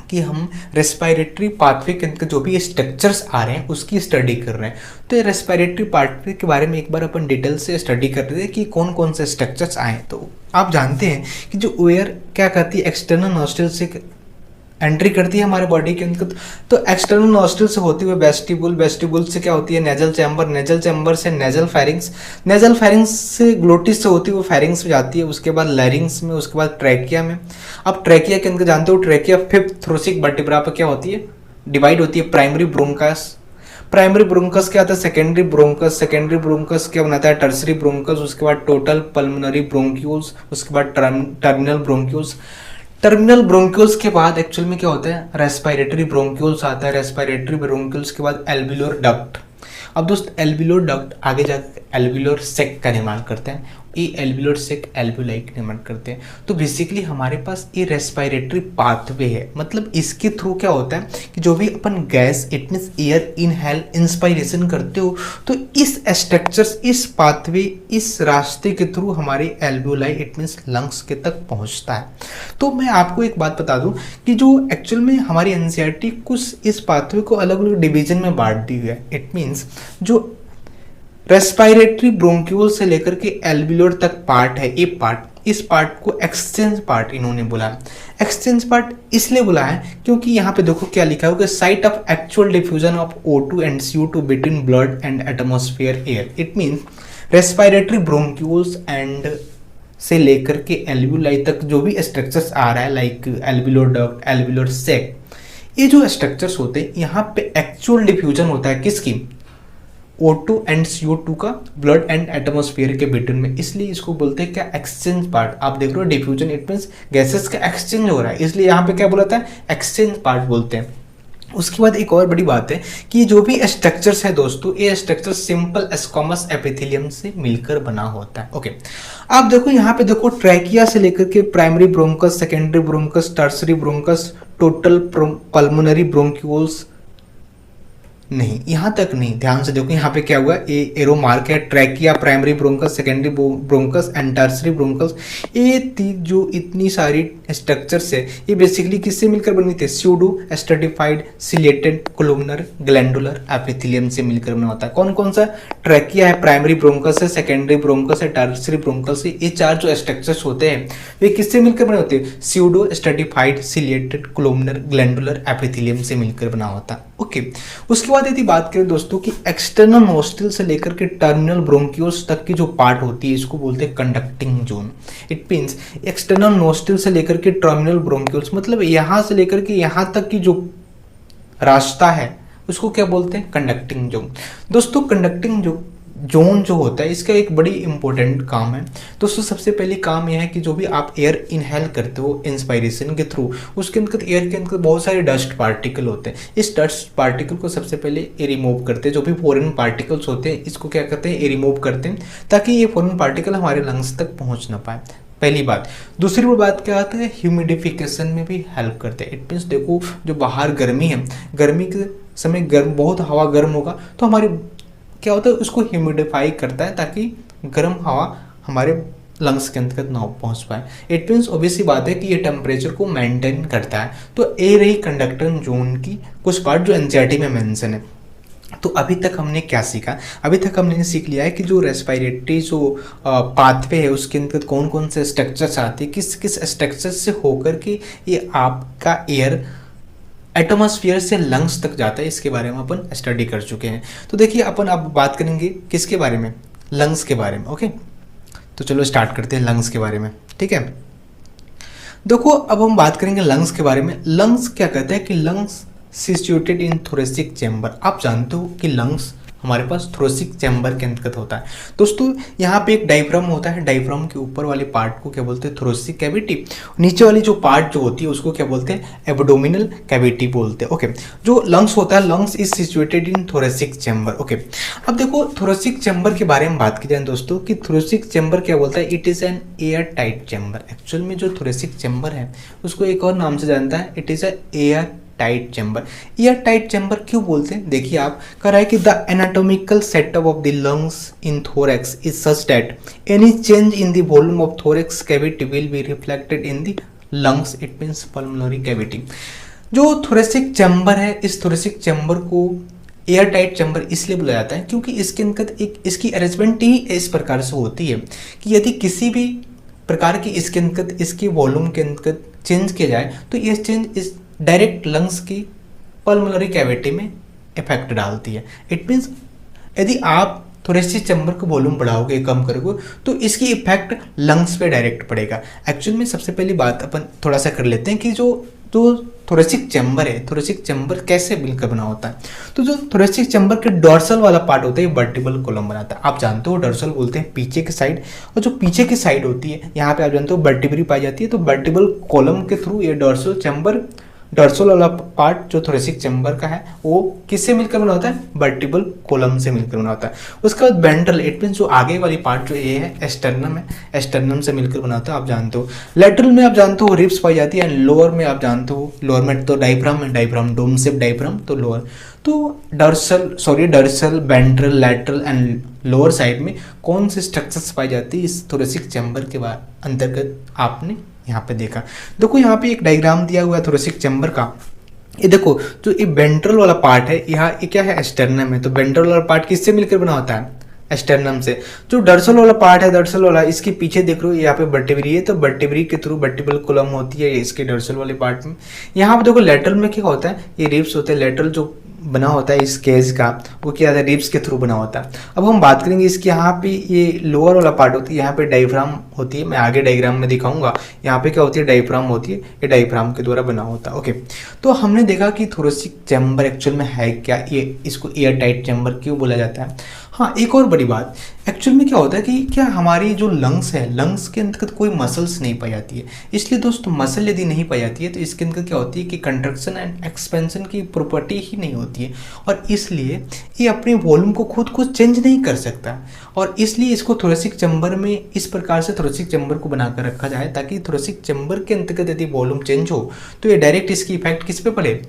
कि हम रेस्पिरेटरी पाथवे के अंदर जो भी स्ट्रक्चर्स आ रहे हैं उसकी स्टडी कर रहे हैं। तो ये रेस्पिरेटरी पाथवे के बारे में एक बार अपन डिटेल से स्टडी कर रहे थे कि कौन कौन से स्ट्रक्चर्स आए। तो आप जानते हैं कि जो एयर क्या करती है? एक्सटर्नल नॉस्ट्रिल से एंट्री करती है हमारे बॉडी के अंदर। तो एक्सटर्नल नॉस्ट्रिल से होती हुई वेस्टिबुल, वेस्टिबुल से क्या होती है? नेजल चैम्बर, नेजल चैम्बर से नेजल फेरिंग्स, नेजल फेरिंग्स से ग्लोटिस से होती हुई फेरिंग्स में जाती है, उसके बाद लैरिंग्स में, उसके बाद ट्रैकिया में। अब ट्रैकिया के अंदर जानते हो, ट्रैकिया फिफ्थ थोरेसिक वर्टिब्रा पर क्या होती है? डिवाइड होती है। प्राइमरी ब्रोंकस, प्राइमरी ब्रोंकस क्या आता है? सेकेंडरी ब्रोंकस, सेकेंडरी ब्रोंकस क्या बनाता है? टर्सरी ब्रोंकस, उसके बाद टोटल पल्मोनरी ब्रोंक्यूल्स, उसके बाद टर्मिनल ब्रोंक्यूल्स। टर्मिनल ब्रोंक्यूल्स के बाद एक्चुअल में क्या होता है? रेस्पिरेटरी ब्रोंक्यूल्स आता है। रेस्पिरेटरी ब्रोंक्यूल्स के बाद एल्वियोलर डक्ट। अब दोस्त एल्वियोलर डक्ट आगे जाकर एल्वियोलर सेक का निर्माण करते हैं। ये एल्वियोलर सेक एल्वियोलाई का निर्माण करते हैं। तो बेसिकली हमारे पास ये रेस्पिरेटरी पाथवे है। मतलब इसके थ्रू क्या होता है कि जो भी अपन gas, it means air inhale, inspiration करते हो, तो इस स्ट्रक्चर्स, इस पाथवे, इस रास्ते के थ्रू हमारे एल्वियोलाई, इट मीन्स लंग्स के तक पहुंचता है। तो मैं आपको एक बात बता दूं कि जो एक्चुअल में हमारी एनसीईआरटी कुछ इस पाथवे को अलग अलग डिवीजन में बांट दी हुई है। इट मीन्स जो रेस्पिरेटरी ब्रोंक्यूल से लेकर के एल्वियोलर तक पार्ट है, ये पार्ट, इस पार्ट को एक्सचेंज पार्ट इन्होंने बोला। एक्सचेंज पार्ट इसलिए बोला है क्योंकि यहाँ पे देखो क्या लिखा है कि site of actual diffusion of O2 and CO2 between blood and atmosphere air. It means respiratory bronchioles and से लेकर के एल्वियोलाई तक जो भी स्ट्रक्चर्स आ रहा है, लाइक एल्वियोलर डक्ट, एल्वियोलर सेक, ये जो स्ट्रक्चर्स होते हैं यहाँ पे एक्चुअल डिफ्यूजन होता है किसकी? O2 एंड CO2 का ब्लड एंड एटमॉस्फेयर के बिटवीन में, इसलिए इसको बोलते हैं क्या? Exchange part. आप देख रहे हो डिफ्यूजन, इट मीन्स गैसेस का एक्सचेंज हो रहा है, इसलिए यहाँ पे क्या बोला था? एक्सचेंज पार्ट बोलते हैं। उसके बाद एक और बड़ी बात है कि जो भी स्ट्रक्चर्स है दोस्तों, ये स्ट्रक्चर सिंपल स्क्वामस एपिथेलियम से मिलकर बना होता है। ओके, आप देखो यहाँ पे देखो, ट्रैकिया से लेकर के primary bronchus, secondary bronchus, tertiary bronchus, total pulmonary bronchioles, नहीं, यहाँ तक नहीं। ध्यान से देखो यहाँ पे क्या हुआ, ये एरो मार्क है। Trachea, primary bronchus, secondary bronchus and tertiary bronchus, ये जो इतनी सारी स्ट्रक्चर्स है ये बेसिकली किससे मिलकर बनी थी? Pseudo stratified chelated columnar glandular epithelium से मिलकर बना होता है। कौन कौन सा? ट्रैकिया है, प्राइमरी ब्रोंकस है, सेकेंडरी ब्रोंकस है, टर्सरी ब्रोंकस है। ये चार जो स्ट्रक्चर्स होते हैं वे किससे मिलकर बने होते हैं? Pseudo stratified chelated columnar glandular epithelium से मिलकर बना होता है। ओके, उसके बाद यदि बात करें दोस्तों कि एक्सटर्नल नोस्ट्रिल से लेकर के टर्मिनल ब्रोंक्यूल्स तक की जो पार्ट होती है इसको बोलते हैं conducting zone. It means external nostril से लेकर के टर्मिनल ब्रोंक्यूल्स, मतलब यहाँ से लेकर के यहाँ तक की जो रास्ता है उसको क्या बोलते हैं? Conducting zone. दोस्तों कंडक्टिंग जोन जो होता है इसका एक बड़ी इंपॉर्टेंट काम है दोस्तों। सबसे पहले काम यह है कि जो भी आप एयर इनहेल करते हो इंस्पायरेशन के थ्रू, उसके अंदर एयर के अंदर बहुत सारे डस्ट पार्टिकल होते हैं। इस डस्ट पार्टिकल को सबसे पहले रिमूव करते हैं, जो भी फॉरेन पार्टिकल्स होते हैं इसको क्या करते हैं, रिमूव करते हैं, ताकि ये फॉरेन पार्टिकल हमारे लंग्स तक पहुँच ना पाए, पहली बात। दूसरी बात क्या आता है, ह्यूमिडिफिकेशन में भी हेल्प करते हैं। इट मीन्स देखो जो बाहर गर्मी है, गर्मी के समय गर्म बहुत हवा गर्म होगा तो हमारे क्या होता है उसको ह्यूमिडिफाई करता है, ताकि गर्म हवा हमारे लंग्स के अंतर्गत ना पहुंच पाए। इट मीन्स ऑब्वियसली बात है कि ये टेम्परेचर को मेंटेन करता है। तो ये रही कंडक्टर जोन की कुछ पार्ट जो एनसीईआरटी में मेंशन है। तो अभी तक हमने क्या सीखा, अभी तक हमने सीख लिया है कि जो रेस्पिरेटरी जो पाथवे है उसके अंदर कौन कौन से स्ट्रक्चर्स आते हैं, किस किस स्ट्रक्चर से होकर के ये आपका एयर एटमॉस्फेयर से लंग्स तक जाता है, इसके बारे में अपन स्टडी कर चुके हैं। तो देखिए अपन अब बात करेंगे किसके बारे में, लंग्स के बारे में। ओके, तो चलो स्टार्ट करते हैं लंग्स के बारे में, ठीक है। देखो अब हम बात करेंगे लंग्स के बारे में। लंग्स क्या कहते हैं कि lungs situated in thoracic chamber. आप जानते हो कि लंग्स हमारे पास थोरेसिक चैम्बर के अंतर्गत होता है। दोस्तों यहाँ पे एक डायफ्राम होता है, डायफ्राम के ऊपर वाले पार्ट को क्या बोलते हैं, थोरेसिक कैविटी। नीचे वाली जो पार्ट जो होती है उसको क्या बोलते हैं, एब्डोमिनल कैविटी बोलते हैं। ओके, जो लंग्स होता है, lungs is situated in thoracic chamber. Okay, अब देखो थोरेसिक चैम्बर के बारे में बात की जाए दोस्तों कि थोरेसिक चैम्बर क्या बोलता है, it is an air tight chamber. Actual में जो थोरेसिक चैम्बर है उसको एक और नाम से जानता है, it is a air tight chamber. Air tight chamber क्यों बोलते हैं, देखिए आप कह रहा है कि the anatomical setup of the lungs in thorax is such that any change in the volume of thorax cavity will be reflected in the lungs, it means pulmonary cavity. जो थोरेसिक चैम्बर है, इस thoracic chamber को air tight chamber इसलिए बोला जाता है क्योंकि इसके अंदर एक इसकी अरेंजमेंट ही इस प्रकार से होती है कि यदि किसी भी प्रकार की इसके अंदर इसकी वॉल्यूम के अंदर चेंज किया जाए तो ये चेंज इस डायरेक्ट लंग्स की पल्मोनरी कैविटी में इफेक्ट डालती है। इट मीन्स यदि आप थोरेसिक चैम्बर को वॉल्यूम बढ़ाओगे, कम करोगे, तो इसकी इफेक्ट लंग्स पे डायरेक्ट पड़ेगा। एक्चुअल में सबसे पहली बात अपन थोड़ा सा कर लेते हैं कि जो थोरेसिक चैम्बर है, थोरेसिक चैम्बर कैसे मिलकर बना होता है। तो जो थोरेसिक चैम्बर के डॉर्सल वाला पार्ट होता है वर्टिबल कॉलम बनाता है। आप जानते हो डॉर्सल बोलते हैं पीछे की साइड, और जो पीछे की साइड होती है यहाँ पे आप जानते हो वर्टिब्री पाई जाती है। तो वर्टिबल कॉलम के थ्रू ये डॉर्सल चैम्बर, डॉर्सल वाला पार्ट जो थोरेसिक चैम्बर का है वो किससे मिलकर बना होता है, वर्टिबल कॉलम से मिलकर बना होता है। उसके बाद वेंट्रल, इट मीन्स जो आगे वाली पार्ट जो ये है एस्टर्नम है, एस्टर्नम से मिलकर बना होता है, आप जानते हो। लेटरल में आप जानते हो रिब्स पाई जाती है, एंड लोअर में आप जानते हो, लोअर में तो डायफ्राम है, डायफ्राम डोम शेप डायफ्राम, तो लोअर। तो dorsal, ventral, lateral and lower side में कौन से स्ट्रक्चर्स पाई जाती है इस थोरेसिक चैम्बर के अंतर्गत आपने यहाँ पे देखा। देखो यहाँ पे एक डायग्राम दिया हुआ है थोरेसिक चैम्बर का। ये देखो जो ये वेंट्रल वाला पार्ट है, यहाँ ये क्या है, एस्टर्नम है। तो वेंट्रल वाला पार्ट किससे मिलकर बना होता है, एस्टर्नम से। जो डॉर्सल वाला पार्ट है, डॉर्सल वाला, इसके पीछे देख रहे हो यहाँ पे वर्टिब्री है, तो वर्टिब्री के थ्रू वर्टिबल कॉलम होती है इसके डॉर्सल वाले पार्ट में। यहाँ पे देखो लेटरल में क्या होता है, ये रिब्स होते हैं। लेटरल जो बना होता है इस केस का वो क्या है, रिब्स के थ्रू बना होता है। अब हम बात करेंगे इसके यहाँ पे ये लोअर वाला पार्ट होती है, यहाँ पे डायफ्राम होती है, मैं आगे डायग्राम में दिखाऊंगा। यहाँ पे क्या होती है, डायफ्राम होती है, ये डायफ्राम के द्वारा बना होता है। ओके, तो हमने देखा कि थोरेसिक चैम्बर एक्चुअल में है क्या, ये इसको एयर टाइट चैम्बर क्यों बोला जाता है। हाँ, एक और बड़ी बात, एक्चुअल में क्या होता है कि क्या हमारी जो लंग्स है, लंग्स के अंतर्गत कोई मसल्स नहीं पाई जाती है। इसलिए दोस्तों मसल यदि नहीं पाई जाती है तो इसके अंदर क्या होती है कि कंट्रक्शन एंड एक्सपेंशन की प्रॉपर्टी ही नहीं होती है, और इसलिए ये अपने वॉल्यूम को खुद चेंज नहीं कर सकता। और इसलिए इसको थोरेसिक चैम्बर में इस प्रकार से थोरेसिक चैम्बर को बनाकर रखा जाए ताकि थोरेसिक चैम्बर के अंतर्गत यदि वॉल्यूम चेंज हो तो ये डायरेक्ट इसकी इफेक्ट किस पे पड़े,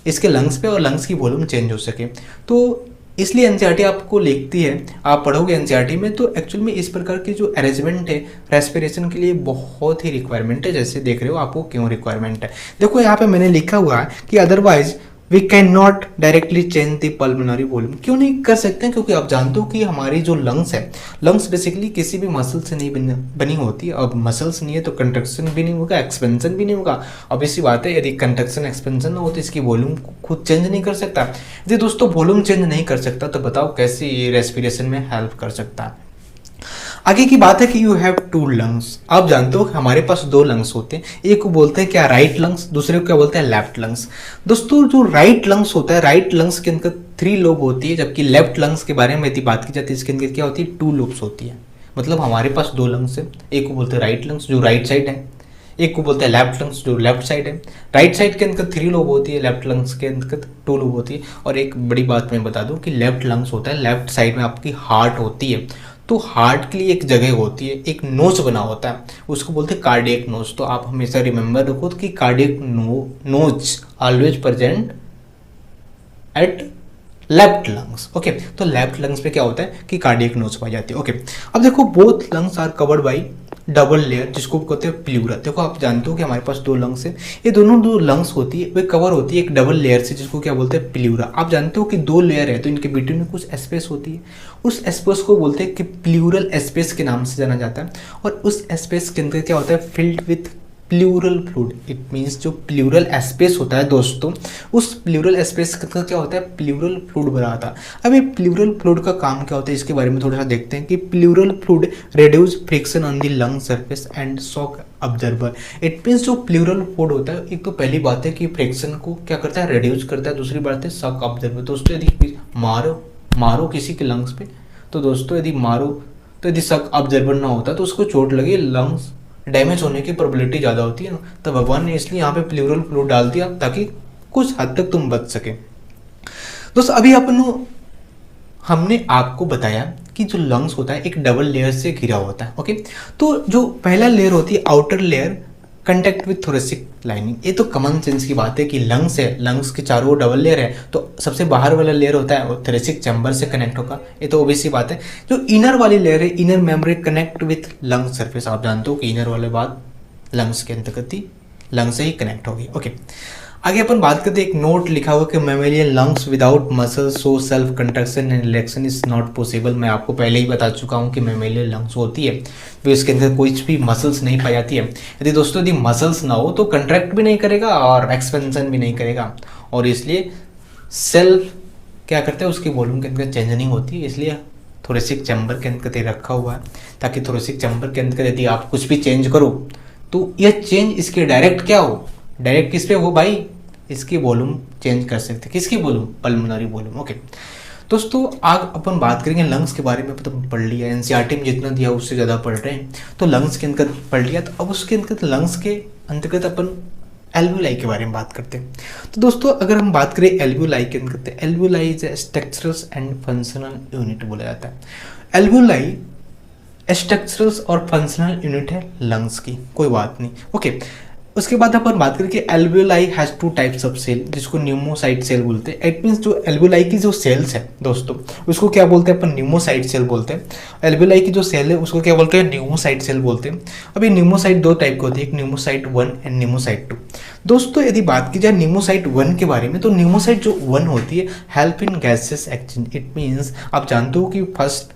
इसके लंग्स पे, और लंग्स की वॉल्यूम चेंज हो सके। तो इसलिए एनसीईआरटी आपको लिखती है, आप पढ़ोगे एनसीईआरटी में, तो एक्चुअल में इस प्रकार की जो अरेंजमेंट है रेस्पिरेशन के लिए बहुत ही रिक्वायरमेंट है। जैसे देख रहे हो आपको क्यों रिक्वायरमेंट है, देखो यहाँ पे मैंने लिखा हुआ है कि otherwise we can not directly change the pulmonary volume. क्यों नहीं कर सकते हैं, क्योंकि आप जानते हो कि हमारी जो लंग्स है, लंग्स बेसिकली किसी भी मसल से नहीं बनी होती है। अब मसल्स नहीं है तो कंट्रक्शन भी नहीं होगा, एक्सपेंशन भी नहीं होगा। अब इसी बात है, यदि कंट्रक्शन एक्सपेंशन ना हो तो इसकी वॉल्यूम खुद चेंज नहीं कर सकता। यदि दोस्तों वॉल्यूम चेंज नहीं कर सकता तो बताओ कैसे ये रेस्पिरेशन में हेल्प कर सकता है। आगे की बात है कि यू हैव टू लंग्स। आप जानते हो हमारे पास दो लंग्स होते हैं, एक को बोलते हैं क्या राइट लंग्स, दूसरे को क्या बोलते हैं लेफ्ट लंग्स। दोस्तों जो राइट लंग्स होता है, राइट लंग्स के अंदर 3 लोब होती है, जबकि लेफ्ट लंग्स के बारे में यदि बात की जाती है इसके अंदर क्या होती है 2 लोब्स होती है। मतलब हमारे पास 2 लंग्स है, एक को बोलते हैं राइट लंग्स जो राइट साइड है, एक को बोलते हैं लेफ्ट लंग्स जो लेफ्ट साइड है। राइट साइड के अंदर 3 लोब होती है, लेफ्ट लंग्स के अंदर 2 लोब होती है। और एक बड़ी बात मैं बता दूं कि लेफ्ट लंग्स होता है, लेफ्ट साइड में आपकी हार्ट होती है, तो हार्ट के लिए एक जगह होती है, एक नोच बना होता है, उसको बोलते हैं कार्डियक नोच। तो आप हमेशा रिमेंबर रखो कि कार्डियक नोच always present at left lungs. Okay, तो लेफ्ट लंग्स पे क्या होता है कि कार्डियक नोच पाई जाती है। ओके, अब देखो both lungs are covered by double layer जिसको कहते हैं प्लूरा। देखो आप जानते हो कि हमारे पास 2 लंग्स है, ये दोनों 2 लंग्स होती है वे कवर होती है एक डबल लेयर से जिसको क्या बोलते हैं प्लूरा। आप जानते हो कि 2 लेयर है तो इनके बीटवीन में कुछ स्पेस होती है, उस स्पेस को बोलते हैं कि प्लूरल स्पेस के नाम से जाना जाता है। और उस स्पेस के अंदर क्या होता है filled with pleural fluid. It means जो प्लूरल स्पेस होता है दोस्तों, उस प्लूरल स्पेस का क्या होता है प्लूरल फ्लूइड बना होता है। अब ये प्लूरल फ्लूइड का काम क्या होता है इसके बारे में थोड़ा सा देखते हैं कि pleural fluid reduce friction on the lung surface and shock observer. It means जो प्लूरल फ्लूइड होता है, एक तो पहली बात है कि फ्रिक्शन को क्या करता है रिड्यूस करता है, दूसरी बात है शॉक ऑब्जर्वर। दोस्तों यदि मारो किसी के लंग्स पे, तो दोस्तों यदि मारो तो यदि शॉक ऑब्जर्वर ना होता तो उसको चोट लगे, लंग्स डैमेज होने की प्रोबेबिलिटी ज़्यादा होती है ना। तो भगवान ने इसलिए यहाँ पे प्लूरल फ्लूइड डाल दिया ताकि कुछ हद तक तुम बच सके। दोस्तों अभी हमने आपको बताया कि जो लंग्स होता है एक डबल लेयर से घिरा होता है। ओके, तो जो पहला लेयर होती है outer layer contact with thoracic lining. ये तो कॉमन सेंस की बात है कि लंग्स है, लंग्स के चारों ओर डबल लेयर है, तो सबसे बाहर वाला लेयर होता है वो थोरेसिक चैम्बर से कनेक्ट होगा, ये तो ओबवियस सी बात है। जो इनर वाली लेयर है inner membrane connect with lung surface. आप जानते हो कि इनर वाले बात लंग्स के अंतर्गत ही लंग से ही कनेक्ट होगी। ओके, आगे अपन बात करते हैं, एक नोट लिखा हुआ कि mammalian lungs without muscles so self contraction and relaxation is not possible. मैं आपको पहले ही बता चुका हूँ कि मैमेलियन लंग्स होती है तो इसके अंदर कोई भी मसल्स नहीं पाई जाती है। यदि दोस्तों यदि मसल्स ना हो तो कंट्रैक्ट भी नहीं करेगा और एक्सपेंशन भी नहीं करेगा, और इसलिए सेल्फ क्या करते हैं उसके वॉल्यूम के अंदर चेंज नहीं होती है, इसलिए थोरेसिक चैम्बर के अंदर रखा हुआ है ताकि थोरेसिक चैम्बर के अंदर यदि आप कुछ भी चेंज करो तो यह चेंज इसके डायरेक्ट क्या हो, डायरेक्ट किस पे हो भाई, इसकी वॉल्यूम चेंज कर सकते, किसकी वॉल्यूम, पल्मोनरी वॉल्यूम। ओके दोस्तों, आज अपन बात करेंगे लंग्स के बारे में। तो पढ़ लिया एनसीईआरटी में जितना दिया उससे ज़्यादा पढ़ रहे हैं, तो लंग्स के अंदर पढ़ लिया। तो अब उसके अंदर लंग्स के अंतर्गत अपन एल्वियोलाई के बारे में बात करते हैं। तो दोस्तों अगर हम बात करें एल्वियोलाई के अंदर, तो alveoli is structurals and functional unit बोला जाता है। एल्वियोलाई स्ट्रक्चरल्स और फंक्शनल यूनिट है लंग्स की, कोई बात नहीं। ओके, उसके बाद अपन बात करें कि alveoli has 2 types of cell जिसको न्यूमोसाइट सेल बोलते हैं। इट मीन्स जो एल्वियोलाई की जो सेल्स है दोस्तों उसको क्या बोलते हैं अपन, न्यूमोसाइट सेल बोलते हैं। एल्वियोलाई की जो सेल है उसको क्या बोलते हैं, न्यूमोसाइट सेल बोलते हैं। अब ये न्यूमोसाइट 2 टाइप की होती है, एक न्यूमोसाइट 1 एंड न्यूमोसाइट 2। दोस्तों यदि बात की जाए न्यूमोसाइट 1 के बारे में, तो न्यूमोसाइट जो 1 होती है help in gases exchange. It means आप जानते हो कि फर्स्ट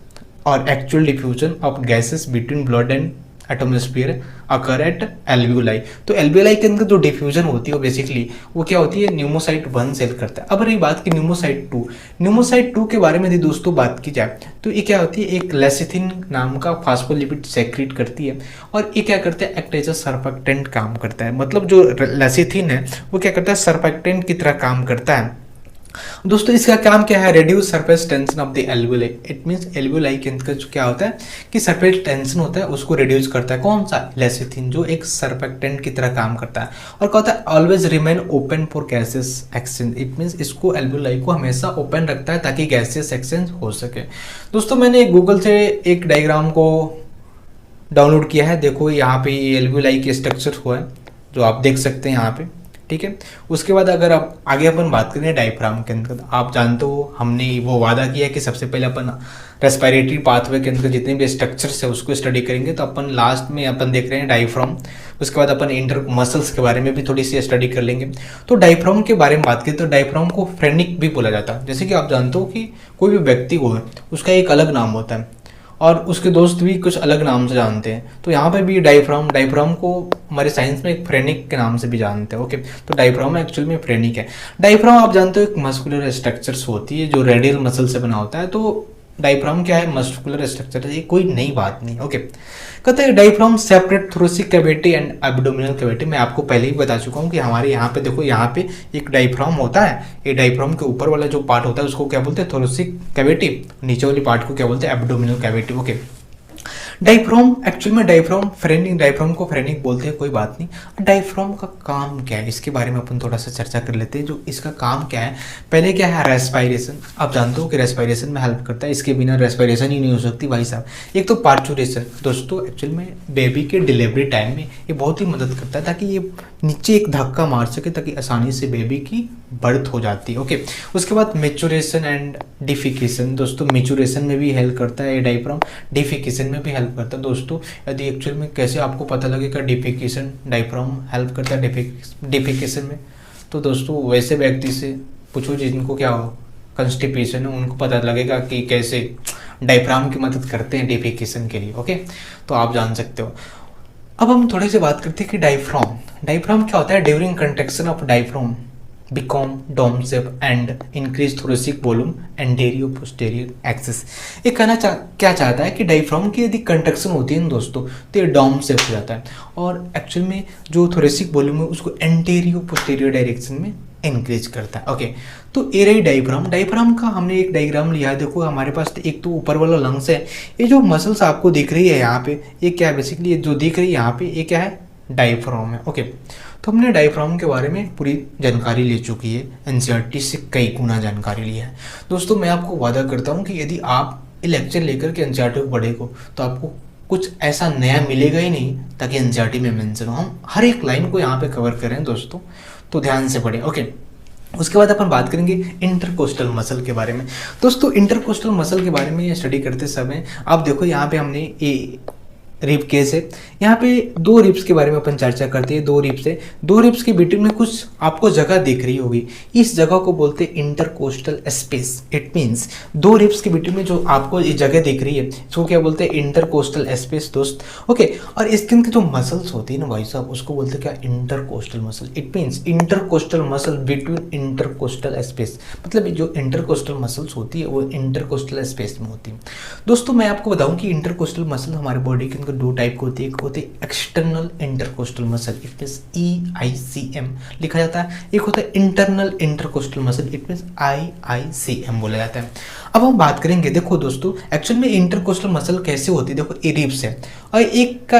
और actual diffusion of gases between blood and atmosphere occur at alveoli. तो एल्वियोलाई के अंदर जो डिफ्यूजन होती है वो बेसिकली वो क्या होती है, न्यूमोसाइट 1 सेल करता है। अब रही बात की न्यूमोसाइट 2, न्यूमोसाइट 2 के बारे में यदि दोस्तों बात की जाए तो ये क्या होती है, एक लेसिथिन नाम का फास्फोलिपिड सेक्रेट करती है, और ये क्या करता है, एक्ट एज अ सर्फेक्टेंट काम करता है। मतलब जो लेसिथिन है वो क्या करता है, सर्फेक्टेंट की तरह काम करता है। दोस्तों इसका काम क्या है, reduce surface tension of the alveoli. It means alveoli के अंदर जो क्या होता है कि सरफेस टेंशन होता है उसको रिड्यूस करता है, कौन सा, लेसिथिन, जो एक सर्फेक्टेंट की तरह काम करता है। और क्या होता है, always remain open for gases exchange. It means इसको एल्वियोलाई को हमेशा ओपन रखता है ताकि गैसेस एक्सचेंज हो सके। दोस्तों मैंने गूगल से एक डायग्राम को डाउनलोड किया है, देखो यहाँ पे एल्वियोलाई के स्ट्रक्चर हुआ है जो आप देख सकते हैं यहाँ पे, ठीक है। उसके बाद अगर आप आगे अपन बात करें डायफ्राम के अंदर, आप जानते हो हमने वो वादा किया है कि सबसे पहले अपन रेस्पिरेटरी पाथवे के अंदर जितने भी स्ट्रक्चर्स है उसको स्टडी करेंगे। तो अपन लास्ट में अपन देख रहे हैं डायफ्राम, उसके बाद अपन इंटर मसल्स के बारे में भी थोड़ी सी स्टडी कर लेंगे। तो डायफ्राम के बारे में बात करें तो डायफ्राम को फ्रेनिक भी बोला जाता है। जैसे कि आप जानते हो कि कोई भी व्यक्ति हो उसका एक अलग नाम होता है और उसके दोस्त भी कुछ अलग नाम से जानते हैं, तो यहाँ पे भी डायफ्राम को हमारे साइंस में एक फ्रेनिक के नाम से भी जानते हैं। ओके, तो डायफ्राम एक्चुअल में फ्रेनिक है। डायफ्राम आप जानते हो एक मस्कुलर स्ट्रक्चर्स होती है जो रेडियल मसल से बना होता है। तो डायफ्राम क्या है, मस्कुलर स्ट्रक्चर है, ये कोई नई बात नहीं। ओके, कहते हैं diaphragm separate thoracic cavity and abdominal cavity. मैं आपको पहले ही बता चुका हूँ कि हमारे यहाँ पे देखो, यहाँ पे एक डायफ्राम होता है, ये डायफ्राम के ऊपर वाला जो पार्ट होता है उसको क्या बोलते हैं, थोरेसिक कैविटी, नीचे वाली पार्ट को क्या बोलते हैं, abdominal cavity. Okay, diaphragm actual में डायफ्राम फ्रेनिक, डायफ्राम को फ्रेनिक बोलते हैं, कोई बात नहीं। डायफ्राम का काम क्या है इसके बारे में अपन थोड़ा सा चर्चा कर लेते हैं। जो इसका काम क्या है, पहले क्या है, रेस्पायरेशन। आप जानते हो कि रेस्पायरेशन में हेल्प करता है, इसके बिना रेस्पायरेशन ही नहीं हो सकती भाई साहब। एक तो पार्चुरेशन, दोस्तों एक्चुअल में बेबी के डिलीवरी टाइम में ये बहुत ही मदद करता है, ताकि ये नीचे एक धक्का मार सके, ताकि आसानी से बेबी की बर्थ हो जाती है। ओके, उसके बाद मेचुरेशन एंड डिफिकेशन। दोस्तों मेचुरेशन में भी हेल्प करता है ये डायफ्राम, डिफिकेशन में भी हेल्प करता है। दोस्तों यदि एक्चुअल में कैसे आपको पता लगेगा डिफिकेशन, डायफ्राम हेल्प करता है डिफिकेशन में, तो दोस्तों वैसे व्यक्ति से पूछो जिनको क्या हो कंस्टिपेशन है, उनको पता लगेगा कि कैसे डायफ्राम की मदद करते हैं डिफिकेशन के लिए। ओके, तो आप जान सकते हो। अब हम थोड़ी सी बात करते हैं कि डायफ्राम, डायफ्राम क्या होता है। During contraction of diaphragm become dome shape and increase thoracic volume anterior posterior axis। ये कहना क्या चाहता है कि डायफ्राम की यदि कंट्रैक्शन होती है ना दोस्तों, तो ये डोम शेप हो जाता है, और एक्चुअल में जो थोरेसिक वॉल्यूम है उसको एंटीरियर पोस्टीरियर डायरेक्शन में इंक्रीज करता है। ओके, तो ये रही डायफ्राम। डायफ्राम का हमने एक डायग्राम लिया है, देखो हमारे पास एक तो ऊपर वाला लंग्स है, ये जो मसल्स आपको दिख रही है यहाँ पे, ये क्या है बेसिकली, जो दिख रही है यहाँ पे, ये क्या है, डायफ्राम है। ओके, तो हमने डायफ्राम के बारे में पूरी जानकारी ले चुकी है, एनसीईआरटी से कई गुना जानकारी ली है। दोस्तों मैं आपको वादा करता हूँ कि यदि आप ये लेक्चर लेकर के एनसीईआरटी को पढ़ेगो तो आपको कुछ ऐसा नया मिलेगा ही नहीं ताकि एनसीईआरटी में मेंशन हो। हम हर एक लाइन को यहाँ पे कवर करें दोस्तों, तो ध्यान से पढ़ें। ओके, उसके बाद अपन बात करेंगे इंटरकोस्टल मसल के बारे में। दोस्तों इंटरकोस्टल मसल के बारे में स्टडी करते समय आप देखो यहाँ पे हमने ये रिब केस है, यहाँ पे दो रिब्स के बारे में अपन चर्चा करते हैं। दो रिब्स है, दो रिब्स के बीच में कुछ आपको जगह दिख रही होगी, इस जगह को बोलते हैं इंटरकोस्टल स्पेस। इट मीन्स दो रिब्स के बीच में जो आपको ये जगह दिख रही है इसको क्या बोलते हैं, इंटरकोस्टल स्पेस दोस्त। ओके, और इसके अंदर जो मसल्स होती है ना भाई साहब, उसको बोलते हैं क्या, intercostal muscle. It means intercostal muscle between intercostal space, मतलब जो इंटरकोस्टल मसल्स होती है वो इंटरकोस्टल स्पेस में होती है। दोस्तों मैं आपको बताऊं कि इंटरकोस्टल मसल हमारे बॉडी के अंदर दो टाइप की होती है। एक होती है external intercostal muscle, it means EICM लिखा जाता है। एक होता है internal intercostal muscle, it means IICM बोला जाता है। अब हम बात करेंगे, देखो दोस्तों एक्चुअल में इंटरकोस्टल मसल कैसे होती है। देखो ये रिब्स है और एक का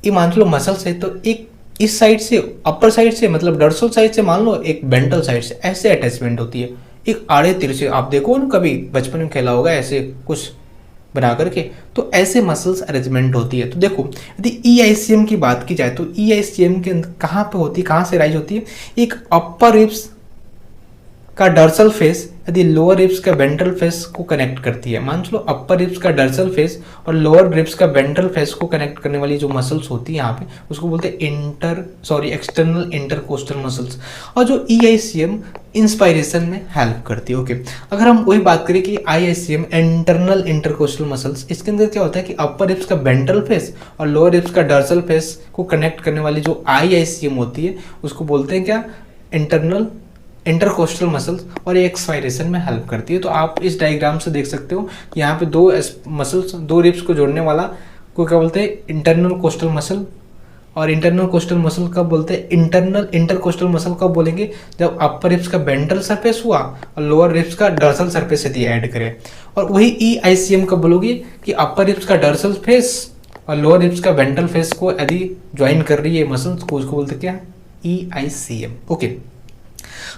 ये मान लो मसल्स है, तो एक इस साइड से अपर साइड से मतलब डर्सल साइड से मान लो, एक वेंट्रल साइड से ऐसे अटैचमेंट होती है। एक आड़े तिरछे, आप देखो ना कभी बचपन में खेला होगा ऐसे कुछ बना करके, तो ऐसे मसल्स अरेंजमेंट होती है। तो देखो यदि EICM की बात की जाए तो EICM के अंदर कहाँ पे होती है, कहाँ से राइज होती है, एक अपर रिब्स का डर्सल फेस यदि लोअर रिब्स का वेंट्रल फेस को कनेक्ट करती है। मान लो अपर रिब्स का डर्सल फेस और लोअर रिब्स का वेंट्रल फेस को कनेक्ट करने वाली जो मसल्स होती है यहाँ पे, उसको बोलते हैं एक्सटर्नल इंटरकोस्टल मसल्स। और जो EICM इंस्पायरेशन में हेल्प करती है। ओके, अगर हम वही बात करें कि IICM इंटरनल इंटरकोस्टल मसल्स, इसके अंदर क्या होता है कि अपर रिब्स का वेंट्रल फेस और लोअर रिब्स का डर्सल फेस को कनेक्ट करने वाली जो IICM होती है उसको बोलते हैं क्या, इंटरनल इंटरकोस्टल मसल्स, और ये एक्सपायरेशन में हेल्प करती है। तो आप इस डायग्राम से देख सकते हो कि यहाँ पे दो मसल्स, दो रिब्स को जोड़ने वाला को क्या बोलते हैं, इंटरनल कोस्टल मसल। और इंटरनल कोस्टल मसल कब बोलते हैं, इंटरनल इंटरकोस्टल मसल कब बोलेंगे, जब अपर रिब्स का वेंट्रल सरफेस हुआ और लोअर रिब्स का डर्सल सरफेस यदि ऐड करें। और वही EICM कब बोलोगे कि अपर रिब्स का डर्सल फेस और लोअर रिब्स का वेंट्रल फेस को यदि ज्वाइन कर रही है मसल्स को, उसको बोलते क्या, EICM। ओके,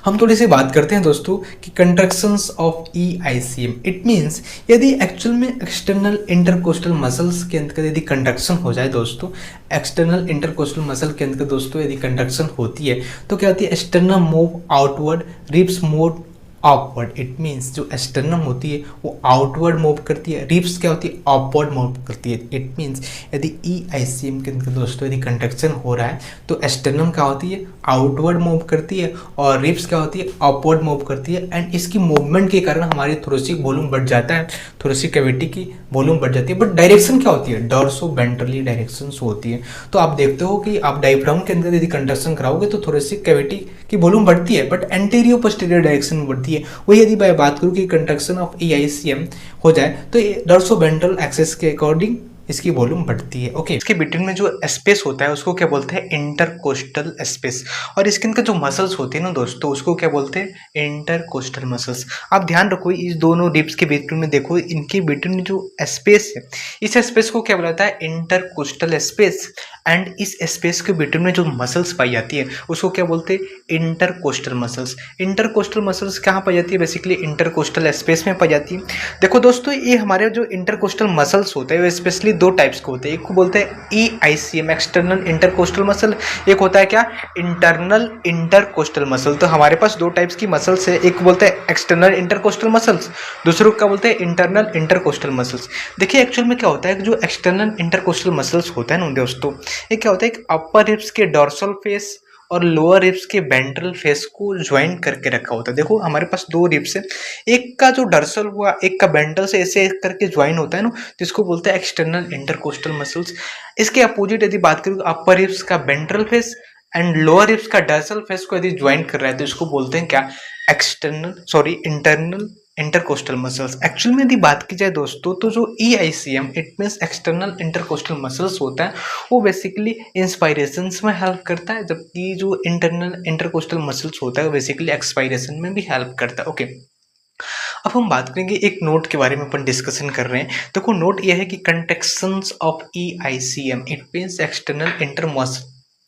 हम थोड़ी सी बात करते हैं दोस्तों कि contractions of EICM। It means यदि एक्चुअल में एक्सटर्नल इंटरकोस्टल मसल्स के अंदर यदि कंट्रैक्शन हो जाए दोस्तों, एक्सटर्नल इंटरकोस्टल मसल के अंदर दोस्तों यदि कंट्रैक्शन होती है तो क्या होती है, external move outward, ribs move upward. It means जो एस्टर्नम होती है वो आउटवर्ड मूव करती है, रिब्स क्या होती है, अपवर्ड मूव करती है। इट मीन्स यदि EICM के अंदर दोस्तों यदि कंट्रैक्शन हो रहा है तो एस्टर्नम क्या होती है, आउटवर्ड मूव करती है, और रिब्स क्या होती है, अपवर्ड मूव करती है। एंड इसकी मूवमेंट मूवमेंट के कारण हमारी थोरेसिक वॉल्यूम बढ़ जाता है, थोरेसिक कैविटी की वॉल्यूम बढ़ जाती है। बट डायरेक्शन क्या होती है, डॉर्सोवेंट्रली डायरेक्शन होती है। तो आप देखते हो कि आप डायफ्राम के अंदर यदि कंट्रैक्शन कराओगे तो थोरेसिक कैविटी की वॉल्यूम बढ़ती है, बट एंटीरियर पोस्टीरियर डायरेक्शन में बढ़ती है। वही यदि मैं बात करूँ कि कंट्रैक्शन ऑफ EICM हो जाए तो ये डॉर्सोवेंट्रल एक्सिस के अकॉर्डिंग इसकी वॉल्यूम बढ़ती है। ओके, इसके बिटवीन में जो स्पेस होता है उसको क्या बोलते हैं, इंटरकोस्टल स्पेस। और इसके अंदर जो मसल्स होते हैं ना दोस्तों, उसको क्या बोलते हैं, इंटरकोस्टल मसल्स। आप ध्यान रखो इस दोनों रिब्स के बिटवीन में, देखो इनके बिटवीन में जो स्पेस है, इस स्पेस को क्या बोला जाता है, इंटरकोस्टल स्पेस। एंड इस स्पेस के बिटवीन में जो मसल्स पाई जाती है उसको क्या बोलते हैं, इंटरकोस्टल मसल्स। इंटरकोस्टल मसल्स कहाँ पाई जाती है, बेसिकली इंटरकोस्टल स्पेस में पाई जाती है। देखो दोस्तों, ये हमारे जो इंटरकोस्टल मसल्स होते हैं वो स्पेशली दो टाइप्स के होते हैं। एक को बोलते हैं EICM, एक्सटर्नल इंटरकोस्टल मसल। एक होता है क्या, इंटरनल इंटरकोस्टल मसल। तो हमारे पास दो टाइप्स की मसल्स है, एक को बोलते हैं एक्सटर्नल इंटरकोस्टल मसल्स, दूसरे को क्या बोलते हैं, इंटरनल इंटरकोस्टल मसल्स। देखिए एक्चुअल में क्या होता है, जो एक्सटर्नल इंटरकोस्टल मसल्स होता है ना दोस्तों, ये क्या होता है, एक अपर रिब्स के डॉर्सल फेस और लोअर रिब्स के वेंट्रल फेस को ज्वाइन करके रखा होता है। देखो हमारे पास दो रिब्स है, एक का जो डर्सल हुआ, एक का वेंट्रल से ऐसे करके ज्वाइन होता है ना, जिसको बोलते हैं एक्सटर्नल इंटरकोस्टल मसल्स। इसके अपोजिट यदि बात करूँ, अपर रिब्स का ventral face and lower ribs का डर्सल फेस को यदि ज्वाइन कर रहा है तो इसको बोलते हैं क्या, इंटरनल इंटरकोस्टल मसल्स। एक्चुअल में यदि बात की जाए दोस्तों, तो जो EICM it means external intercostal muscles होता है वो बेसिकली इंस्पायरेशंस में हेल्प करता है, जबकि जो इंटरनल इंटरकोस्टल मसल्स होता है वो बेसिकली एक्सपायरेशन में भी हेल्प करता है। ओके, अब हम बात करेंगे एक नोट के बारे में, अपन डिस्कशन कर रहे हैं। देखो नोट यह है कि contractions of EICM it means external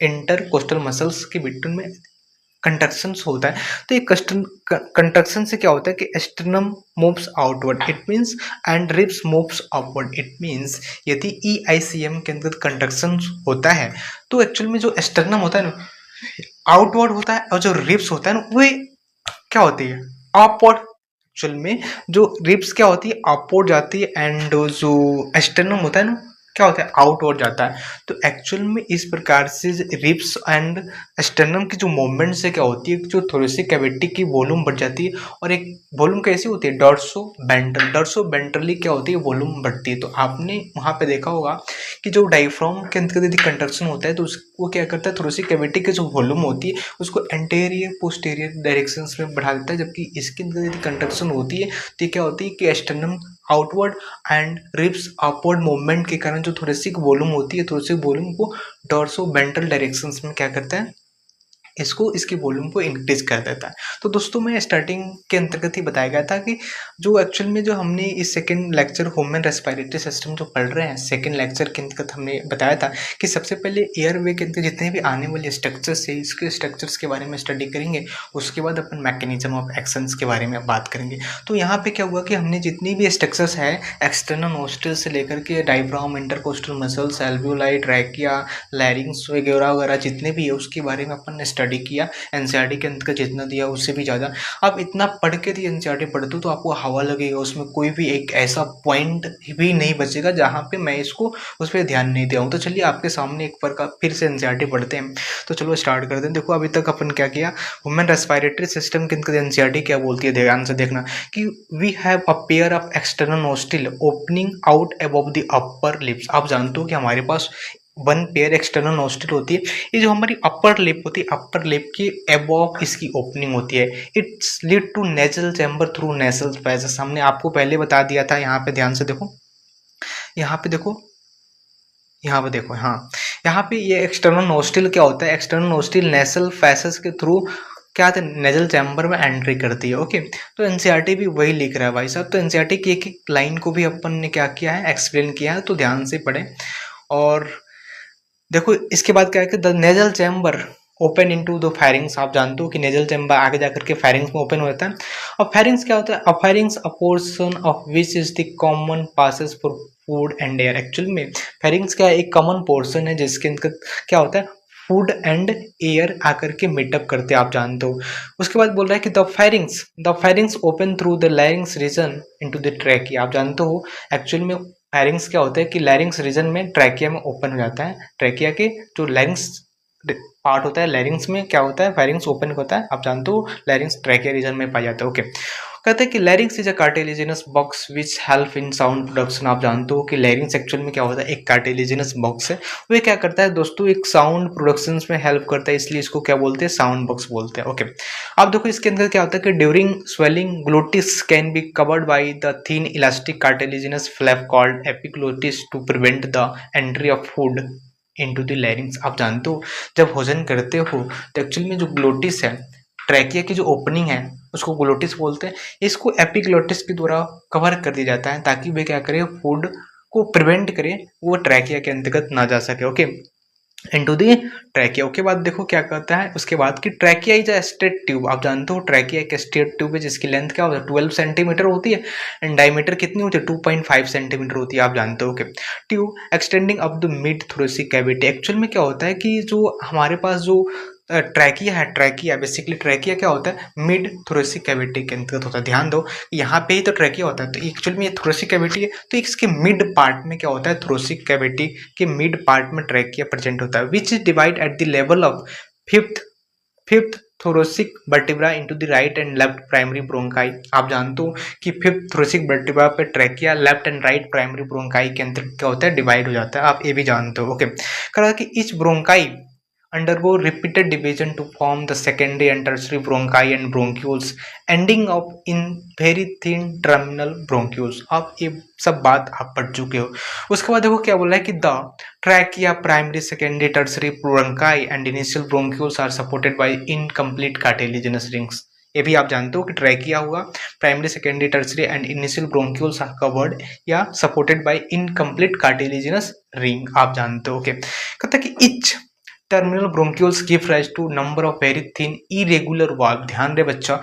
intercostal muscles के बिटवीन में कंट्रक्शंस होता है। तो ये कंट्रक्शन से क्या होता है कि sternum moves outward it means and ribs moves upward it means. यदि EICM के अंदर कंट्रक्शन होता है तो एक्चुअल में जो स्टर्नम होता है ना आउटवर्ड होता है, और जो रिब्स होता है ना वो क्या होती है, अपवर्ड। एक्चुअल में जो रिब्स क्या होती है, अपवर्ड जाती है, एंड जो स्टर्नम होता है ना क्या होता है, आउटवर्ड जाता है। तो एक्चुअल में इस प्रकार से रिब्स एंड स्टर्नम की जो मूवमेंट से क्या होती है, जो थोरेसिक कैविटी की वॉल्यूम बढ़ जाती है। और एक वॉल्यूम कैसी होती है, डॉर्सोवेंट्रली क्या होती है, वॉल्यूम बढ़ती है। तो आपने वहाँ पे देखा होगा कि जो डायफ्राम के अंदर यदि कंट्रक्शन होता है तो उसको क्या करता है, थोरेसिक कैविटी की जो वॉल्यूम होती है उसको एंटीरियर पोस्टीरियर डायरेक्शंस में बढ़ा देता है। जबकि इसके अंदर यदि कंट्रक्शन होती है तो क्या होती है कि sternum outward and ribs upward movement के कारण जो थोरेसिक वॉल्यूम होती है, थोरेसिक वॉल्यूम को डॉर्सोवेंट्रल डायरेक्शंस में क्या करता है, इसकी वॉल्यूम को इंक्रीज कर देता है। तो दोस्तों मैं स्टार्टिंग के अंतर्गत ही बताया गया था कि जो एक्चुअल में जो हमने इस second lecture human respiratory system जो पढ़ रहे हैं, सेकंड लेक्चर के अंतर्गत हमने बताया था कि सबसे पहले एयरवे के अंदर जितने भी आने वाले स्ट्रक्चर्स है इसके स्ट्रक्चर्स के बारे में स्टडी करेंगे, उसके बाद अपन मैकेनिज्म ऑफ एक्शंस के बारे में बात करेंगे। तो यहाँ पे क्या हुआ कि हमने जितनी भी स्ट्रक्चर्स है एक्सटर्नल नोस्ट्रल से लेकर के diaphragm, intercostal muscles, alveoli, trachea, लैरिंग्स वगैरह वगैरह जितने भी है उसके बारे में अपन ने स्टडी किया। NCERT के अंतर्गत जितना दिया उससे भी ज़्यादा। आप इतना पढ़ के भी NCERT पढ़ते हो तो आपको हवा लगेगा, उसमें कोई भी एक ऐसा पॉइंट भी नहीं बचेगा जहाँ पे मैं इसको उस पर ध्यान नहीं दिया हूँ। तो चलिए आपके सामने एक बार का फिर से NCERT पढ़ते हैं। तो चलो स्टार्ट करते हैं। देखो अभी तक अपन क्या किया, ह्यूमन रेस्पिरेटरी सिस्टम के अंतर्गत NCERT क्या बोलती है, ध्यान से देखना कि we have a pair of external nostril opening out above the upper lips. आप जानते हो कि हमारे पास वन पेयर एक्सटर्नल नोस्ट्रिल होती है। ये जो हमारी अपर लिप होती है, अपर लिप की अबव इसकी ओपनिंग होती है। It's lead to nasal chamber through nasal passage. हमने आपको पहले बता दिया था। यहाँ पे ध्यान से देखो, यहाँ पे देखो, यहाँ पे देखो, हाँ यहाँ पे ये एक्सटर्नल नोस्ट्रिल क्या होता है, एक्सटर्नल नोस्ट्रिल नेसल पैसेज के थ्रू क्या होता है, नेजल चैम्बर में एंट्री करती है। ओके, तो NCERT भी वही लिख रहा है भाई साहब। तो NCERT की एक एक लाइन को भी अपन ने क्या किया है, एक्सप्लेन किया है। तो ध्यान से पढ़ें। और देखो इसके बाद क्या है कि the nasal chamber open into the pharynx. आप जानते हो कि नेजल चैम्बर आगे जाकर के फेरिंग्स में ओपन हो जाता है। और फेरिंग्स क्या होता है, a pharynx a portion of which is the common passes for food and air. Actual में फेरिंग्स क्या है, एक कॉमन पोर्शन है जिसके अंदर क्या होता है, फूड एंड एयर आकर के मीटअप करते हैं, आप जानते हो। उसके बाद बोल रहा है कि the pharynx open through the larynx region into the trachea. आप जानते हो एक्चुअल में लैरिंग्स क्या होता है कि लैरिंग्स रीजन में ट्रैकिया में ओपन हो जाता है। ट्रैकिया के जो लैरिंग्स पार्ट होता है, लैरिंग्स में क्या होता है, फेरिंग्स ओपन होता है। आप जानते हो लैरिंग्स ट्रैकिया रीजन में पाया जाता है। ओके, कहते हैं कि लैरिंग्स is a cartilaginous box which help in sound production. आप जानते हो कि लैरिंग्स एक्चुअल में क्या होता है, एक कार्टिलेजिनस बॉक्स है। वो क्या करता है दोस्तों, एक साउंड प्रोडक्शन में हेल्प करता है, इसलिए इसको क्या बोलते हैं, साउंड बॉक्स बोलते हैं। ओके, अब देखो इसके अंदर क्या होता है कि during swelling glottis can be covered by the thin elastic cartilaginous flap called epiglottis to prevent the entry of food into the larynx. आप जानते हो जब भोजन करते हो तो एक्चुअल में जो ग्लोटिस है, ट्रैकिया की जो ओपनिंग है, उसको ग्लोटिस बोलते हैं। इसको एपिग्लोटिस के द्वारा कवर कर दिया जाता है ताकि वे क्या करे, फूड को प्रिवेंट करे, वो ट्रैकिया के अंतर्गत ना जा सके। Okay, into the trachea. उसके बाद देखो क्या कहता है उसके बाद कि trachea is a straight tube. आप जानते हो ट्रैकिया एक स्ट्रेट ट्यूब है जिसकी लेंथ क्या होता है, 12 सेंटीमीटर होती है, एंड डायमीटर कितनी होती है, 2.5 सेंटीमीटर होती है। आप जानते हो कि tube extending up the mid thoracic cavity. Actual में क्या होता है कि जो हमारे पास जो ट्रैकिया है, ट्रैकिया बेसिकली, ट्रैकिया क्या होता है, मिड थोरेसिक कैविटी के अंतर्गत होता है। ध्यान दो यहाँ पे ही तो ट्रैकिया होता है, तो एक्चुअल में ये थोरेसिक कैविटी है, तो इसके मिड पार्ट में क्या होता है, थोरेसिक कैविटी के मिड पार्ट में ट्रैकिया प्रेजेंट होता है, which is divide at the level of fifth thoracic vertebra into the right and left primary bronchi. आप जानते हो कि फिफ्थ थोरेसिक वर्टिब्रा पे trachea left and right primary bronchi के अंतर्गत क्या होता है, डिवाइड हो जाता है। आप ये भी जानते हो। ओके, कहा कि etch bronchi undergo repeated division to form the secondary and tertiary bronchi and bronchioles ending up in very thin terminal bronchioles। आप ये सब बात आप पढ़ चुके हो। उसके बाद देखो क्या बोला है कि the trachea primary secondary tertiary bronchi and initial bronchioles are supported by incomplete cartilaginous rings। ये भी आप जानते हो कि ट्रैकिया हुआ, primary secondary tertiary and initial bronchioles are covered या supported by incomplete cartilaginous ring. आप जानते हो। ओके, कहता है कि each terminal bronchioles give rise to number of very thin irregular wall. ध्यान दे बच्चा,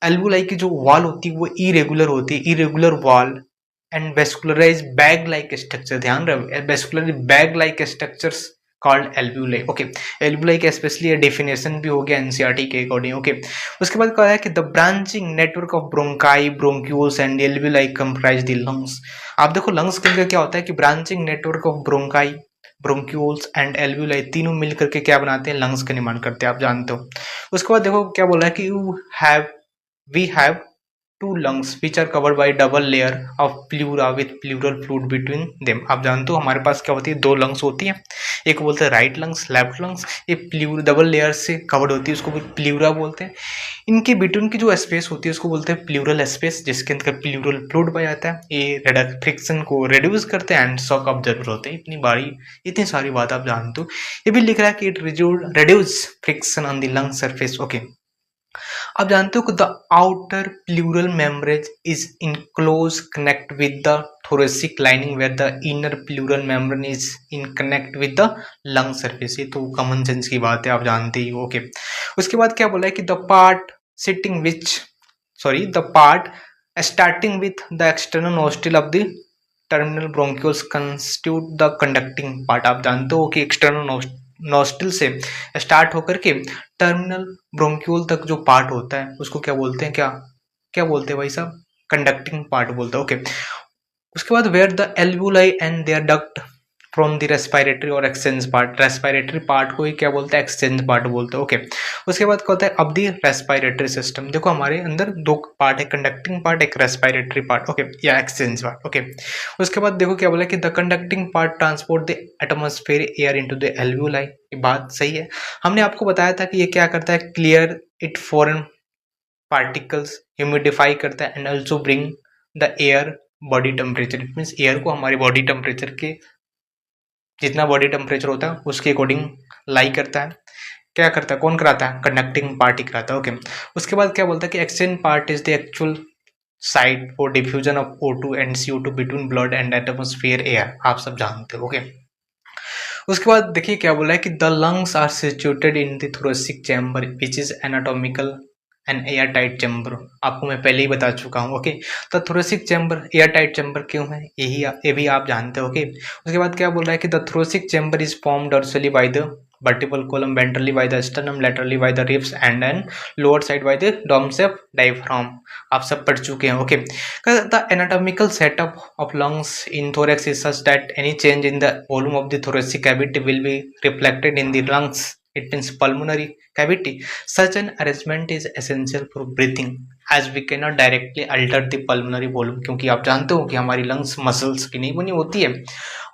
एल्वुलाई की जो वॉल होती है वो इरेगुलर होती है, irregular wall and vascularise bag like structure. ध्यान रहे, vascular bag like structures called alveoli. Okay, alveoli का स्पेशली डेफिनेशन भी हो गया एनसीईआरटी के अकॉर्डिंग। ओके, उसके बाद कहा है कि the branching network of bronchi, bronchioles and alveoli comprise the lungs. आप देखो लंग्स के अंदर क्या होता है कि branching network of bronchi, bronchioles and alveoli तीनों मिलकर के क्या बनाते हैं, लंग्स का निर्माण करते हैं। आप जानते हो। उसके बाद देखो क्या बोला है कि we have two lungs which are covered by double layer of pleura with pleural fluid between them. आप जानते हो हमारे पास क्या होती है, दो लंग्स होती है, एक बोलते हैं राइट लंग्स, लेफ्ट लंग्स। ये प्लूर डबल लेयर से कवर्ड होती है, उसको प्लूरा बोलते हैं। इनके बिटवीन की जो स्पेस होती है उसको बोलते हैं प्लूरल स्पेस, जिसके अंदर प्लूरल फ्लूइड पाया जाता है। ये फ्रिक्शन को रिड्यूस करते हैं एंड शॉक ऑब्जर्वर होते हैं। इतनी सारी बात आप जानते हो। ये भी लिख रहा है कि it reduce friction on the lung surface. Okay, आप जानते हो कि the outer pleural membrane is in close connect with the thoracic lining where the inner pleural membrane is in connect with the lung surface। ये तो common sense की बात है, आप जानते ही हो। ओके, उसके बाद क्या बोला है कि the part starting with the external nostril of the terminal bronchioles constitute the conducting part। आप जानते हो कि एक्सटर्नल नोस्ट्रिल से स्टार्ट होकर के टर्मिनल ब्रोंक्यूल तक जो पार्ट होता है उसको क्या बोलते हैं, क्या बोलते हैं भाई साहब, कंडक्टिंग पार्ट बोलते हैं। ओके, उसके बाद where the alveoli and their duct from the respiratory और एक्सचेंज पार्ट। रेस्पिरेटरी पार्ट को ही क्या बोलते हैं, एक्सचेंज पार्ट बोलते हैं। ओके, उसके बाद क्या होता है, अब दी रेस्पिरेटरी सिस्टम। देखो हमारे अंदर दो पार्ट है, कंडक्टिंग पार्ट, एक रेस्पिरेटरी पार्ट। ओके, या एक्सचेंज पार्ट। ओके, उसके बाद देखो क्या बोला कि the conducting part transport the atmosphere air into the alveoli. ये बात सही है। हमने आपको बताया था कि ये क्या करता है, clear it foreign particles, humidify करता है and also bring the air body temperature. It means air को हमारे बॉडी टेम्परेचर के जितना बॉडी टेम्परेचर होता है उसके अकॉर्डिंग लाई करता है। क्या करता है, कौन कराता है, कंडक्टिंग पार्ट ही कराता है। ओके, उसके बाद क्या बोलता है कि exchange part is the actual site for diffusion of O2 and CO2 between blood and atmosphere air. आप सब जानते हो। ओके, उसके बाद देखिए क्या बोला है कि the lungs are situated in the thoracic chamber which is anatomical an air tight chamber. आपको मैं पहले ही बता चुका हूँ। ओके, तो thoracic chamber air tight chamber क्यों है, ये भी आप जानते हो। ओके, उसके बाद क्या बोल रहा है कि the thoracic chamber is formed dorsally by the vertebral column, ventrally by the sternum, laterally by the ribs and then lower side by the dorsal diaphragm। आप सब पढ़ चुके हैं। Okay, the anatomical setup of lungs in thorax is such that any change in the volume of the thoracic cavity will be reflected in the lungs। It means pulmonary cavity। Such an arrangement is essential for breathing as we can not directly alter the pulmonary volume, क्योंकि आप जानते हो कि हमारी lungs muscles की नहीं बनी होती है,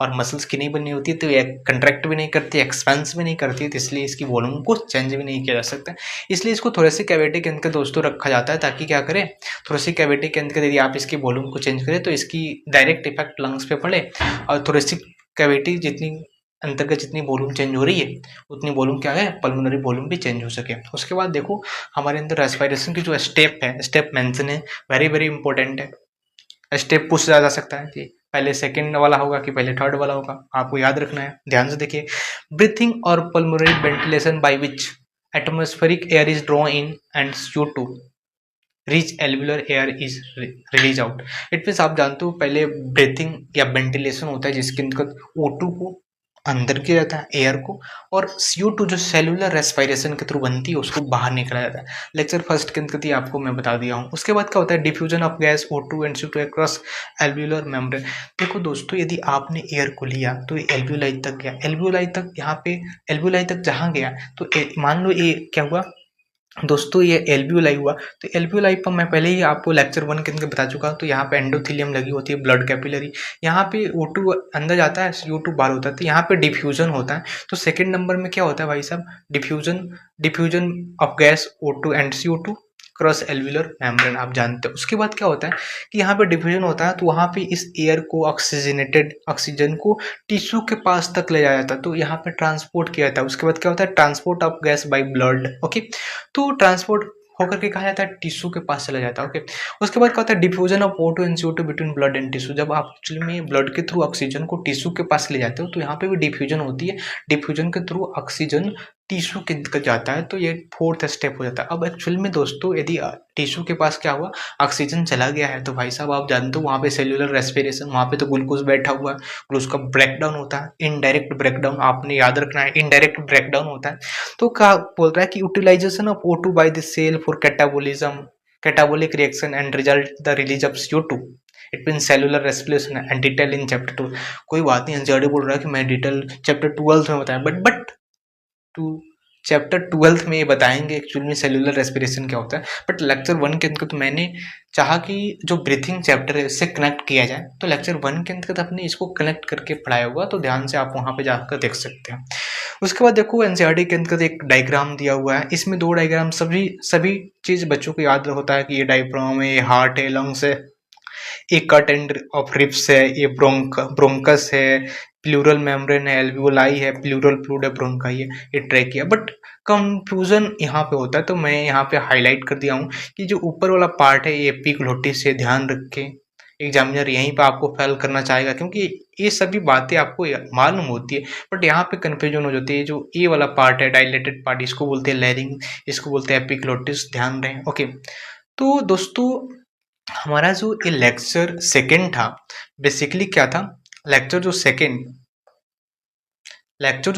और मसल्स की नहीं बनी होती है तो ये कंट्रैक्ट भी नहीं करती, एक्सपेंस भी नहीं करती है, तो इसलिए इसकी वॉल्यूम को चेंज भी नहीं किया जा सकता। इसलिए इसको थोड़े से कैविटी के अंदर दोस्तों रखा जाता है, ताकि क्या करे, थोड़ी सी कैविटी के अंदर यदि आप इसकी वॉल्यूम को चेंज करें तो इसकी डायरेक्ट इफेक्ट लंग्स पे पड़े, और थोड़ी सी कैविटी जितनी अंतर्गत जितनी वॉल्यूम चेंज हो रही है उतनी वॉल्यूम क्या है, पल्मोनरी वॉल्यूम भी चेंज हो सके। उसके बाद देखो हमारे अंदर रेस्पिरेशन की जो स्टेप है, स्टेप मेंशन है, वेरी वेरी इंपॉर्टेंट है। स्टेप पूछा जा सकता है कि पहले सेकंड वाला होगा कि पहले थर्ड वाला होगा, आपको याद रखना है, ध्यान से देखिए। ब्रीथिंग और pulmonary ventilation by which atmospheric air is draw in and CO2 rich alveolar air is release out. It means आप जानते हो पहले ब्रीथिंग या वेंटिलेशन होता है जिसके अंतर्गत O2 को अंदर किया जाता है एयर को, और CO2 जो सेलुलर रेस्पिरेशन के थ्रू बनती है उसको बाहर निकाला जाता है। लेक्चर फर्स्ट के अंतर्गत आपको मैं बता दिया हूँ। उसके बाद क्या होता है, diffusion of gas O2 and CO2 across alveolar membrane. देखो दोस्तों यदि आपने एयर को लिया तो एल्वुलाई तक गया, एल्वुलाई तक यहाँ पे एल्वुलाई तक जहाँ गया तो मान लो ये क्या हुआ दोस्तों, ये एल्वियोलाई हुआ, तो एल्वियोलाई पर मैं पहले ही आपको लेक्चर 1 के अंदर बता चुका हूँ। तो यहाँ पे एंडोथेलियम लगी होती है, ब्लड कैपिलरी, यहाँ पे O2 अंदर जाता है, CO2 बाहर होता है, तो यहाँ पे डिफ्यूजन होता है। तो सेकंड नंबर में क्या होता है भाई साहब, diffusion of gas O2 and CO2 cross alveolar membrane, आप जानते हो। उसके बाद क्या होता है कि यहाँ पे डिफ्यूजन होता है, तो वहाँ पे इस एयर को ऑक्सीजनेटेड ऑक्सीजन को टिश्यू के पास तक ले जाया जाता है, तो यहाँ पे ट्रांसपोर्ट किया जाता है। उसके बाद क्या होता है, transport of gas by blood, okay, तो ट्रांसपोर्ट होकर के कहा जाता है टिश्यू के पास चला जाता है, ओके। उसके बाद क्या होता है, diffusion of O2 and CO2 between blood and tissue. जब आप एक्चुअली में ब्लड के थ्रू ऑक्सीजन को टिश्यू के पास ले जाते हो तो यहाँ पे भी डिफ्यूजन होती है, डिफ्यूजन के थ्रू ऑक्सीजन टिश्यू के अंदर जाता है, तो ये फोर्थ स्टेप हो जाता है। अब एक्चुअल में दोस्तों यदि टिश्यू के पास क्या हुआ, ऑक्सीजन चला गया है, तो भाई साहब आप जानते हो वहाँ पे सेल्यूलर रेस्पिरेशन, वहाँ पे तो ग्लूकोज बैठा हुआ है, ग्लूकोज का ब्रेकडाउन होता है, इनडायरेक्ट ब्रेकडाउन, आपने याद रखना है, इनडायरेक्ट ब्रेकडाउन होता है। तो क्या बोल रहा है कि utilization of O2 by the cell for catabolism, catabolic reaction and result the release of CO2, it mean cellular respiration and detail in chapter 2। कोई बात नहीं, एनसीईआरटी बोल रहा है कि मैं डिटेल चैप्टर 12 में बताया, बट टू चैप्टर 12 में ये बताएंगे एक्चुअली में सेलुलर रेस्पिरेशन क्या होता है। बट लेक्चर 1 के अंतर्गत मैंने चाहा कि जो ब्रीथिंग चैप्टर है इससे कनेक्ट किया जाए, तो लेक्चर 1 के अंतर्गत आपने इसको कनेक्ट करके पढ़ाया हुआ, तो ध्यान से आप वहाँ पे जाकर देख सकते हैं। उसके बाद देखो एनसीईआरटी के अंतर्गत एक डायग्राम दिया हुआ है, इसमें 2 डायग्राम, सभी चीज़ बच्चों को याद होता है कि ये डायफ्राम है, ये हार्ट है, लंग्स है, एक कट एंड ऑफ रिप्स है, ये ब्रोंकस है, प्लूरल मेम्ब्रेन है, एल्वियोलाई है, प्लूरल फ्लूइड है, ब्रोंकाई है, ये ट्रैकिया। बट कंफ्यूजन यहाँ पे होता है, तो मैं यहाँ पे हाईलाइट कर दिया हूँ कि जो ऊपर वाला पार्ट है ये एपिग्लोटिस से, ध्यान रखें, एग्जामिनर यहीं पे आपको फेल करना चाहेगा, क्योंकि ये सभी बातें आपको मालूम होती है, बट यहाँ पे कंफ्यूजन हो जाती है। जो ए वाला पार्ट है, डायलेटेड पार्ट, इसको बोलते हैं लैरिंग, इसको बोलते हैं एपिग्लोटिस, ध्यान रहे, ओके। तो दोस्तों हमारा जो ये लेक्चर सेकेंड था, बेसिकली क्या था, लेक्चर जो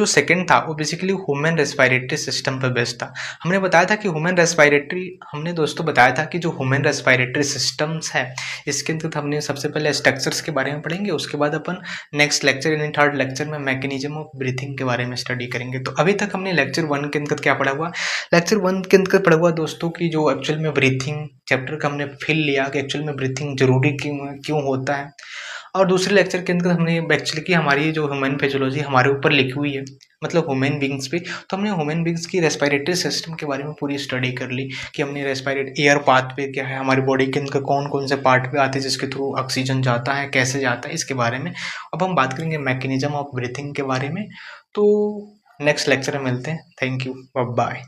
सेकेंड था वो बेसिकली ह्यूमन रेस्पिरेटरी सिस्टम पर बेस्ड था। हमने बताया था कि हमने दोस्तों बताया था कि जो ह्यूमन रेस्पिरेटरी सिस्टम्स है इसके अंदर हमने सबसे पहले स्ट्रक्चर्स के बारे में पढ़ेंगे, उसके बाद अपन नेक्स्ट लेक्चर यानी थर्ड लेक्चर में मैकेनिज्म ऑफ ब्रीथिंग के बारे में स्टडी करेंगे। तो अभी तक हमने लेक्चर 1 के अंदर क्या पढ़ा हुआ, लेक्चर 1 के अंदर पढ़ा हुआ दोस्तों की जो एक्चुअल में ब्रीथिंग चैप्टर का हमने फील लिया कि एक्चुअल में ब्रीथिंग जरूरी क्यों होता है। और दूसरे लेक्चर के अंदर हमने एक्चुअली की हमारी जो ह्यूमन फिजियोलॉजी हमारे ऊपर लिखी हुई है, मतलब ह्यूमन बींग्स पे, तो हमने ह्यूमन बींग्स की रेस्पिरेटरी सिस्टम के बारे में पूरी स्टडी कर ली कि हमने एयर पाथ पे क्या है, हमारी बॉडी के अंदर कौन कौन से पार्ट पे आते हैं जिसके थ्रू ऑक्सीजन जाता है, कैसे जाता है, इसके बारे में। अब हम बात करेंगे मैकेनिज्म ऑफ ब्रीथिंग के बारे में, तो नेक्स्ट लेक्चर में मिलते हैं। Thank you, bye.